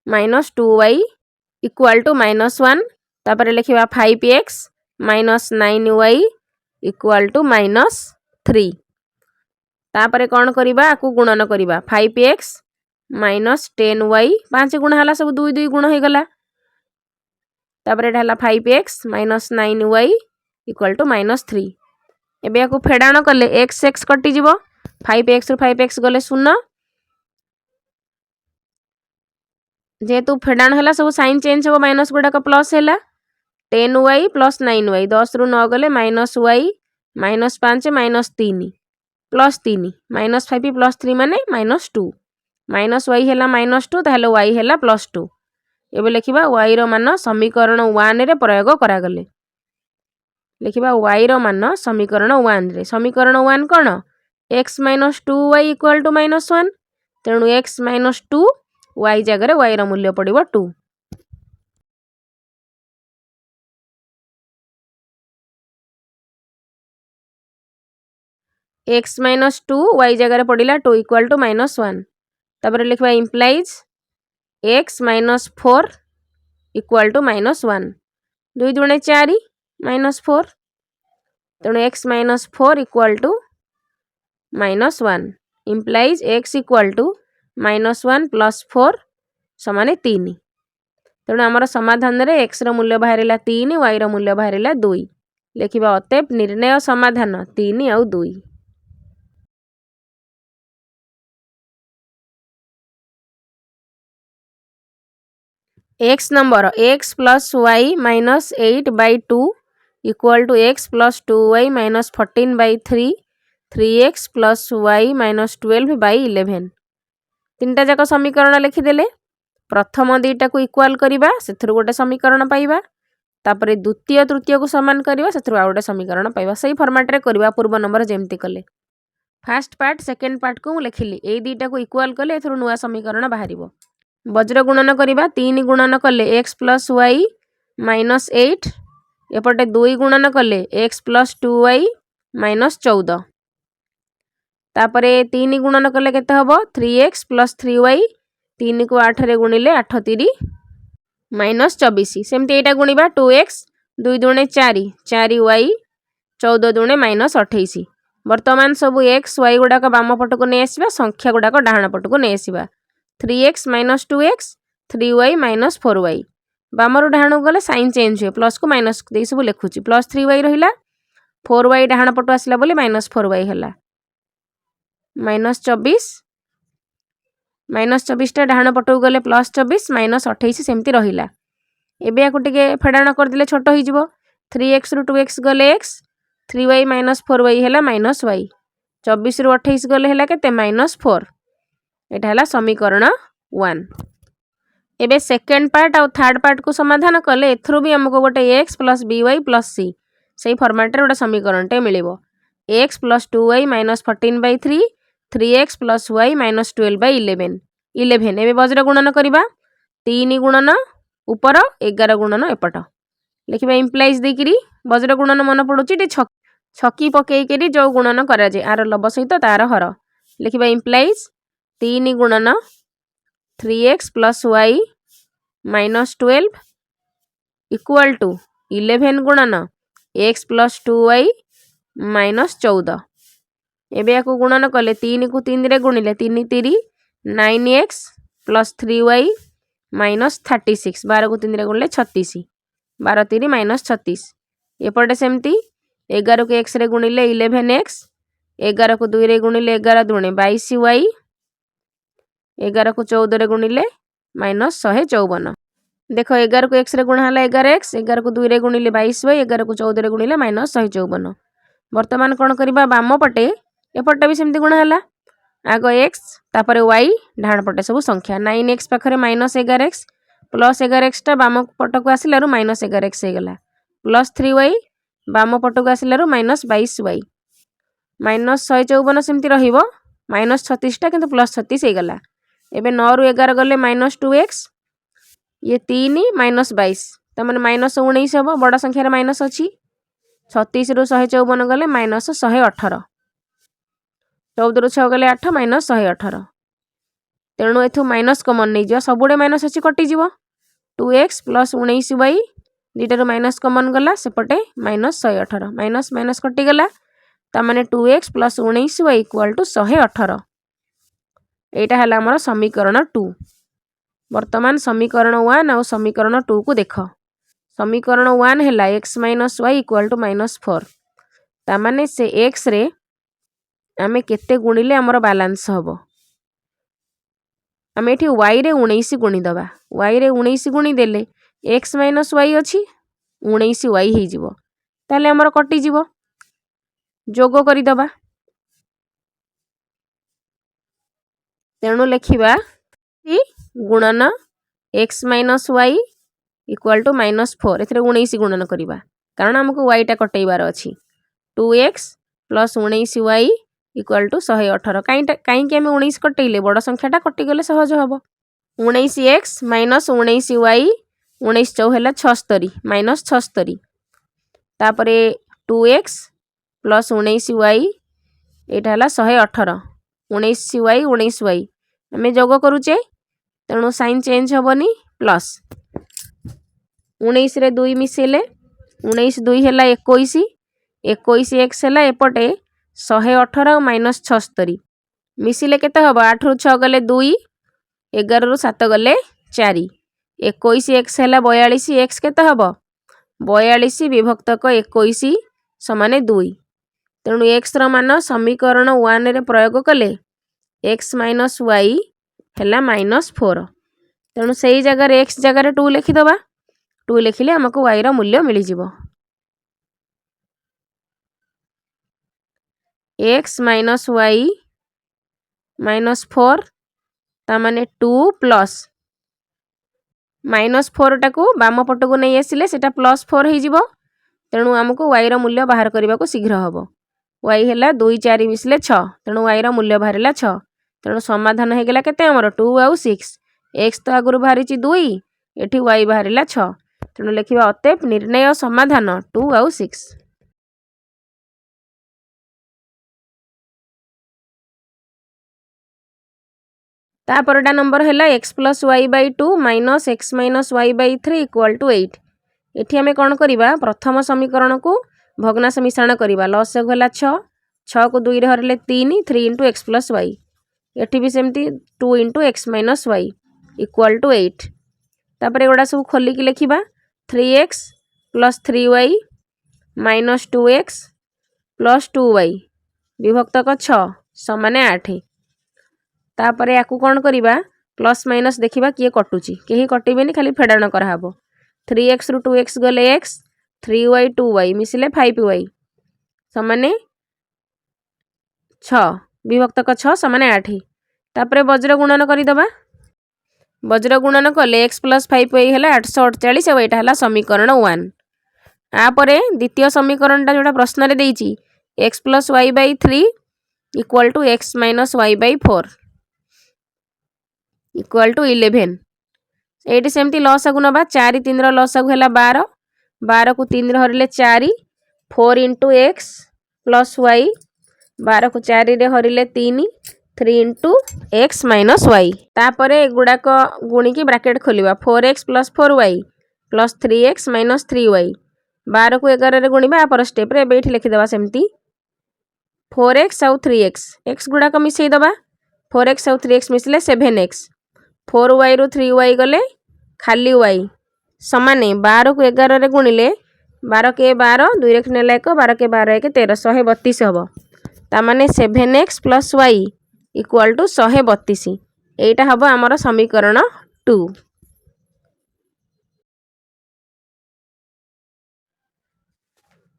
minus 2y equal to -1 तापर लिखिबा 5x minus 9y equal to -3 तापर कौन करिबा आकु गुणन करिबा 5x माइनस 10y 5 गुण हला सब 2 2 गुण हो गला तापर एटा हला 5x minus 9y equal to -3 एबे आकु फेडाण कले x x कटि जिवो 5x रु 5x गले 0 जेतु फेडाण हला सब साइन चेंज हो माइनस गुडा का प्लस हला 10y प्लस 9y 10 रु 9 गले -y -5 -3 प्लस 3 -5 प्लस 3 माने -2 -y हला -2 ताहले y हला +2 एबे लिखिबा y रो मान समीकरण 1 रे प्रयोग करा गले लिखिबा y रो मान समीकरण 1 रे समीकरण 1 कोन x - 2y इक्वल टू -1 तेणु x - 2 y जगह y रो मूल्य पड़िबो 2 x - 2 y जगह पड़िला 2 इक्वल टू -1 तापर लिखबा इम्प्लाइज x - 4 इक्वल टू -1 2 दुणे 4 -4 तेणु x - 4 equal to -1 implies x equal to -1 plus 4 समान 3 तेणु आमर समाधान रे x रो मूल्य बाहरिला 3 y रो मूल्य बाहरिला 2 लिखिबा अतएव निर्णय समाधान 3 और 2 x number x plus y minus 8/2 equal to x plus 2y minus 14/3 3x plus y minus 12/11 तीनटा जाक समीकरण लिखिदेले प्रथम दुईटा को इक्वाल करिबा सेथुर गोटे समीकरण पाइबा तापरे द्वितीय तृतीय को समान करिबा सेथुर आ गोटे समीकरण पाइबा सही फॉर्मेट रे करिबा पूर्व नंबर जेमती कले फर्स्ट पार्ट सेकंड पार्ट को लिखिली ए दुईटा को इक्वाल कले एथुर नुआ समीकरण बाहरिबो वज्र गुणन करिबा 3 गुणन कले x प्लस y माइनस 8 एपटे 2 गुणन कले x प्लस 2y माइनस 14 तापरे 3 गुणन कले केते हबो 3x प्लस 3y 3 को 8 रे गुणिले 8 3 माइनस 24 सेमती एटा गुणिबा 2x 2 दुणे 4 4y 14 दुणे माइनस 28 वर्तमान सब x y गुडा का बाम पट को नै आसीबा संख्या गुडा को डाहाण पट को नै आसीबा 3x minus 2x 3y minus 4y बामरु डाहाण गले साइन चेंज हुए प्लस को माइनस दे सब लिखुची प्लस 3y रहिला 4y डाहाण पट आसिला बोली माइनस 4y हला माइनस 24 टा डाहाण पट गले प्लस 24 माइनस 28 सेमती रहिला एबे याकु टिके फेडाण कर दिले छोटो होई जिवो 3x रु 2x गले x 3y माइनस 4y हला माइनस y 24 रु 28 गले हला केते माइनस 4 एटा हला समीकरण 1 एबे सेकंड पार्ट और थर्ड पार्ट को समाधान कले एथरो भी हमको गोटे x plus by plus c सही फॉर्मेट रे गोटे समीकरण टे मिलिबो x plus 2y minus 14/3 3x plus y minus 12/11 11 एबे वज्र गुणन करिबा 3 गुणन ऊपर 11 गुणन एपट लिखिबा इम्प्लाइज देकिरी वज्र गुणन मन पडुची टे छकी पकेई केरी जो गुणन करा जे आर लब सहित तार हर लिखिबा इम्प्लाइज 3 गुणन 3x plus y minus 12 equal to 11 गुणन x प्लस 2y माइनस 14 एबे याकु गुणन कले 3 को 3 रे गुणिले 3 3 9x प्लस 3y माइनस 36 12 को 3 रे गुणिले 36 12 3 माइनस 36 एपटे सेमती 11 को x रे गुणिले 11x 11 को 2 रे गुणिले 11 दुणे 22y 11 को 14 रे गुणिले माइनस 154 देखो 11 को x रे गुणा हला 11x 11 को 2 रे गुणिले 22y 11 को 14 रे गुणिले माइनस 154 वर्तमान कोन करिबा बाम पटे एपटे भी सेमती गुणा हला आगो x तापरे y ढाण पटे सब संख्या 9x पाखरे माइनस 11x प्लस 11x टा बाम पट को आसिलारु माइनस 11x हे गला प्लस 3y बाम पट को आसिलारु माइनस 22y माइनस 154 सेमती रहिबो माइनस 36 टा किंतु प्लस 36 हे गला एबे 9 रु 11 गले माइनस 2x ये 3 माइनस 22 तमने माइनस 19 हबो बड़ संख्या रे माइनस अछि 36 ରୁ 154 गले माइनस 118 14 ରୁ 6 गले 8 माइनस 118 तेणु एथु माइनस कमन नहीं जा सबुडे माइनस अच्छी कटिଯିव 2x plus 19y दुईटार minus common गला सेपटे माइनस 118 माइनस माइनस कटिगला तामाने 2x plus 19y equal to 118 एटा है आमर समीकरण 2। वर्तमान समीकरण 1 और समीकरण 2 को देख समीकरण 1 है x minus y equal to -4 तामाने से x रे आमे केते गुणिले आमर बैलेंस हम आमे एठी y रे 19 गुणी दबा y रे 19 गुणी देले x माइनस वाई अच्छी 19y हो जिवो ताले आमर कटि जिवो जोग करि दबा तेणु लिखिबा गुणन x minus y equal to -4 एथरे 19 गुणन करिबा कारण हमको y टा कटैबार अछि 2x plus 19y equal to 118 कहीं कि आमे 19 कटैले बड़ संख्याटा कटिगले सहज हबो 19x माइनस 19y 19 चौ हैला 76 माइनस 76 तापरे 2x प्लस 19y एटा हैला 118 19y 19y आमे जोग करूचे तेणु साइन चेंज हबनी प्लस 19 रे 2 मिसेले 19 2 हैला 21 21 x हैला एपटे 118 माइनस 76 मिसिले केते हबो 8 रु 6 गले 2 11 रु 7 गले 4 21 x हैला 42 x केते हबो 42 विभक्तक 21 समाने 2 तेणु x र मान समीकरण 1 रे प्रयोग कले x माइनस वाई हैला -4 तेणु सही जगह रे x जगह रे 2 लिखि दबा 2 लिखिले हमको y रो मूल्य मिली जिवो x माइनस वाई -4 तामाने 2 प्लस -4 टाकू बाम पटको नहीं आसिले सेटा +4 हो जिवो तेणु हमको y रो मूल्य बाहर करबा को शीघ्र हबो y हैला 2 4 मिसले 6 तेणु y रो मूल्य बाहरला 6 तेणु समाधान हे गेला केते हमर 2 आउ 6 x तो आगुरु बाहरिची 2 एठी y बाहरला 6 तेणु लिखिबा अतएव निर्णय समाधान 2 आउ 6। तापरटा नंबर है x plus y by 2 minus x minus y by 3 equal to 8 एठी आमे कौन करिबा प्रथम समीकरण को भग्नांश मिश्रण करिबा लसगु हला 6 6 को 2 रे हरले 3 3 इंटू एक्स प्लस वाई एठी भी सेमती 2 into x minus y equal to 8 तापर एगुड़ा सब खोलिकी लिखिबा 3x plus 3y minus 2x plus 2y विभक्तक 6 समाने 8 तापर याकू कौन करिबा प्लस माइनस देखिबा किए कटुची केही कटिबेनी खाली फेडाण कराहबो 3x रु 2x गले x 3y 2y मिसिले 5y समाने 6 विभक्तक 6 समाने 8 तापर वज्र गुणन करिदबा वज्र गुणन कले x प्लस 5y हैला 848 और एटा हैला समीकरण 1 आपर द्वितीय समीकरण टा जोटा प्रश्न रे देइची x plus y by 3 equal to x minus y by 4 equal to 11 एटी सेमती लसागु नबा 4 3 रो लसागु हैला 12 12 को 3 रे हरिले 4 4 इंटू x प्लस y 12 को 4 रे हरिले 3 3 इंटू एक्स माइनस वाई तापर गुड़ाक गुणी की ब्राकेट खोलिबा 4x plus 4y plus 3x minus 3y 12 को 11 रे गुणिबा पर स्टेप रे एठी लिखिदेबा सेमती 4x आउ 3x x गुड़ाक मिसई दबा 4x आउ 3x मिसले 7x 4y रु 3y गले खाली y समाने 12 को 11 रे गुणिले 12 के 12 2 रे नेला 1 12 के 12 1 13 132 हबो तामाने 7x plus y equal to 132 एटा हबो हमर समीकरण 2।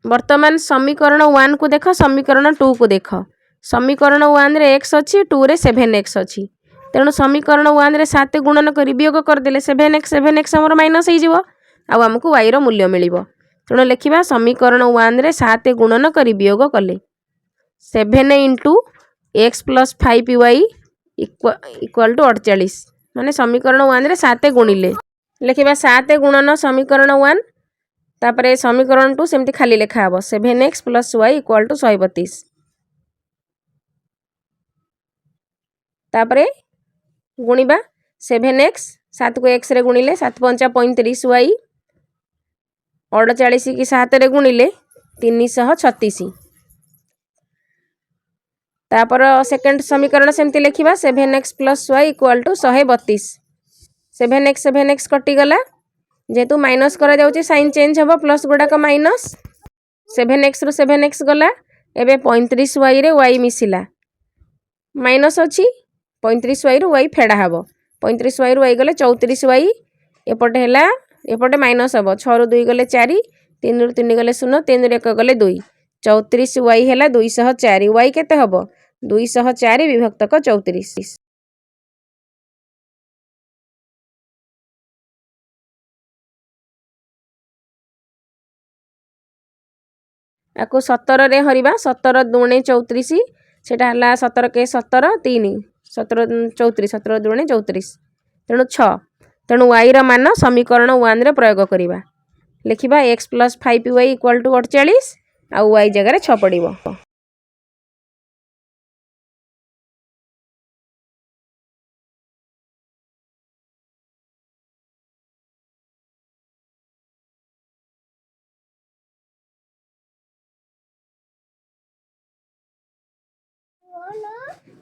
वर्तमान समीकरण 1 को देख समीकरण 2 को देख समीकरण 1 रे x अछि 2 रे 7x अछि तेणु समीकरण 1 रे 7 गुणन करी वियोग कर देले 7x हमर माइनस हो जिवो आ हमकु y रो मूल्य मिलिबो तेणु लिखिबा समीकरण 1 रे 7 गुणन करी वियोग कले 7 into x plus 5y equal to 48 माने समीकरण 1 रे 7 गुणिले लिखिबा 7 गुणन समीकरण 1 तापरे समीकरण टू सेमती खाली लेखा हम 7x + y = 132 तापरे गुणिबा 7x 7 को x रे गुणिले 7 × 5 = 35 y 48 की 7 रे गुणिले 336 तापर सेकंड समीकरण सेमती लिखिबा 7x + y = 132 7x कटि गला जेतु माइनस करा जाउची साइन चेंज हबो प्लस गुडाक माइनस 7x रु 7x गला एबे 35y रे y मिसिला माइनस अछि 35y रु y फेडा हबो 35y रु y गले 34y एपटे हैला एपटे माइनस हबो 6 रु 2 गले 4 3 रु 3 गले 0 3 रु 1 गले 2 34y हैला 204 y केते हबो 204 विभक्तक 34 आको 17 रे हरिबा 17 दूणे 34 सेटा हला 17 के 17 3 17 34 17 दूणे 34 तेणु 6 तेणु y र मान समीकरण 1 रे प्रयोग करिबा लिखिबा x + 5y = 48 आ y जगह रे 6 पडिबो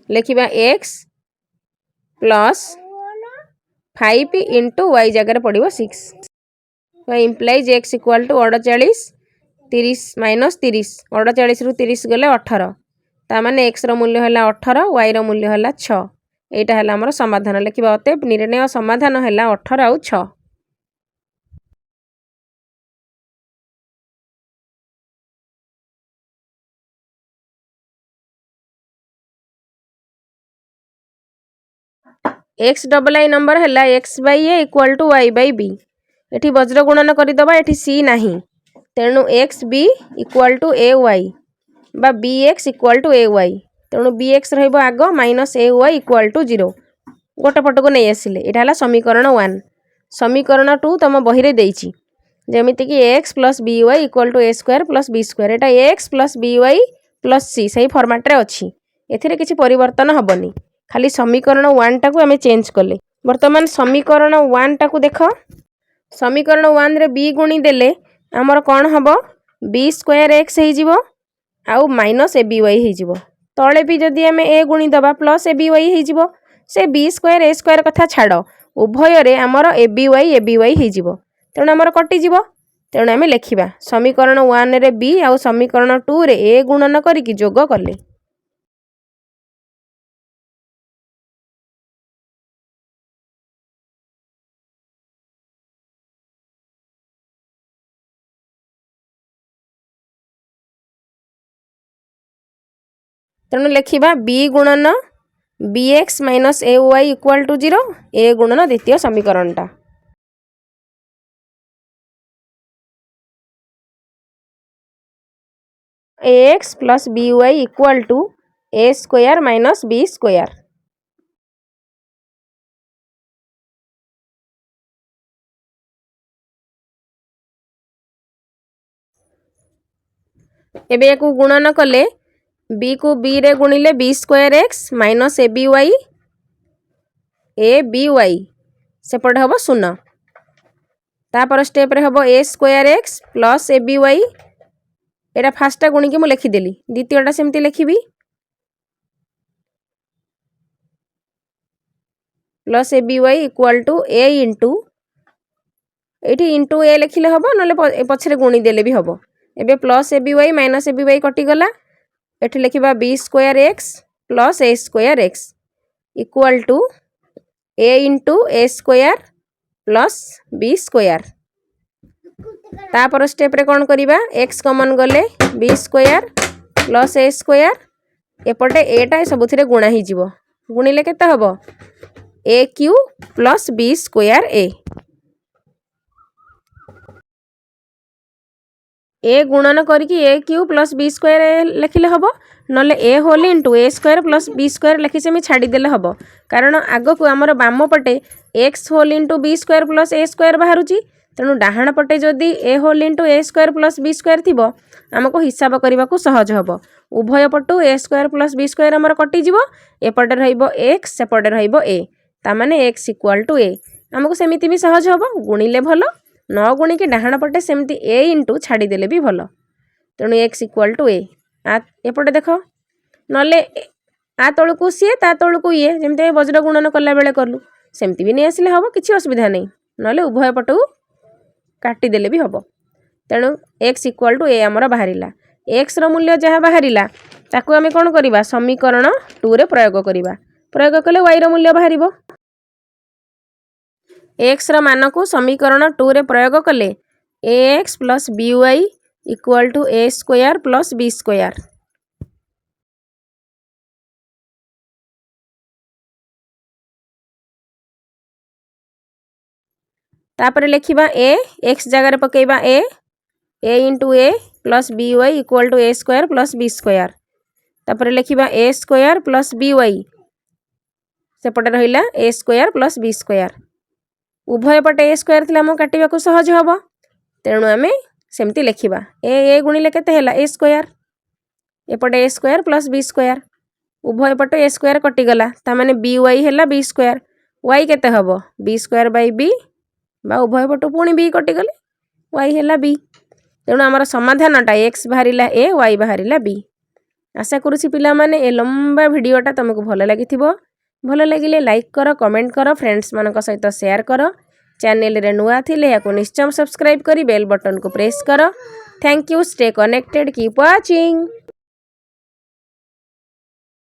लिखिबा x + 5 * y जगह पड़ो 6 इम्प्लाइज x = 38 30 - 30 38 रु 30 गले 18 ता माने x रो मूल्य हला 18 y रो मूल्य हला 6 एटा हला हमर समाधान लिखिबा अतएव निर्णय समाधान हला 18 और 6 x डबल आई नंबर है x/a = y/b एठी वज्र गुणन करदबा एठी c नाही तेणु x/b = ay बा bx = ay तेणु bx रहइबो आगो -ay = 0 गोटे पट को नहीं आसिले एटा हला समीकरण 1 समीकरण 2 तम बही रे देइची जेमिति कि x + by = a² + b² Etah x + by + c सही फॉर्मेट रे अछि एथिरे किछि परिवर्तन हबनी खाली समीकरण 1 टाकू आमे चेंज कले वर्तमान समीकरण 1 टाकू देख समीकरण 1 रे b गुणी देले हमर कोन हबो b² x हे जिवो आउ -aby हे जिवो तळे भी जदि आमे a गुणी दबा +aby हे जिवो से b² a² कथा छाडो उभय रे हमर aby हे जिवो तेणु हमर कटि जिवो तेणु आमे लेखिबा समीकरण 1 रे b आउ समीकरण 2 रे a गुणन करिकि जोग कले तेणु लिखिबा b गुणन bx - ay = 0 a गुणन द्वितीय समीकरणटा ax + by = a² - b²। एबे याकू गुणन कले b को b रे गुणिले b² x - aby सेपटे हबो 0 तापर स्टेप रे हबो a² x + aby एटा फास्टा गुणी के मु लिखि देली द्वितीयटा सेमती लिखिबी प्लस aby = a इंटू एठी इंटू a लिखिले हबो नले पछरे गुणी देले भी हबो एबे प्लस aby - aby कटि गला एठी लिखिबा b² x + a² x = a into a² + b² तापर स्टेप रे कोन करिबा x कॉमन गले b² + a² एपटे एटा सबुथिरे गुणा ही जिवो गुणिले केते हबो aq + b²a a गुणन करिकि aq + b² लिखिले हबो नले a whole into a² + b² लिखि सेमि छाडी देले हबो कारण आगो को हमर बाम पटे x whole into b² + a² बाहरुची तेणु डाहाण पटे जदि ए whole into a square plus b square थी आमको हिसाब करने को सहज हम उभय पटु ए स्क्वायर प्लस बी स्क्वायर आमर कटिज एपटे रक्स सेपटे रे ताने एक्स इक्वाल टू ए आमको सेमती भी सहज हम गुणिले भल न गुणिकी डाहाण पटे सेमती ए इंटू छाड़देले भी भल तेणु एक्स इक्वाल टू ए एपटे देख नले आ तौक सी ता तौक ये जमी वज्र गुणन कला बेले कलु सेमती भी नहीं आसिले हम किसी असुविधा नहीं नले उभय पटू काटिदेले भी हम तेणु एक्स इक्वाल टू ए आमर बाहर एक्स मूल्य जहाँ बाहर ताकू आम कौन करवा समीकरण 2 रे प्रयोग करवा प्रयोग कले वाई मूल्य बाहर एक्स मान को समीकरण 2 रे प्रयोग कले a x plus b y equal to a square plus b square तापर लिखा ए एक्स जगार पकेबा a into a plus b y equal to a square plus b square तापर लिखा a square plus b y सेपटे रहा a square plus b square उभय पटे ए स्क्वायर थी आम काटा को सहज हम तेणु आम सेमती लिखा ए गुणिले केते हैला ए स्क्वायर एपटे ए स्क्वायर प्लस बी स्क्वायर उभय पटे ए स्क्वायर कटिगला ताने बी वाई है बी स्क्वायर वाई केते हम बी स्क्वायर बाई बी बा उभय पटु पुणी बी कटिगले वाई है बी तेणु आमर समाधानटा एक्स बाहर ए वाई बाहर बी आशा करुँची पिला माने ए लंबा भिडटा तुमको भल लगी भल लगिले लाइक कर कमेंट कर फ्रेंड्स मानक सहित शेयर कर चैनल रे नुआ थिले याको निश्चय सब्सक्राइब करी बेल बटन को प्रेस कर thank you stay connected keep watching.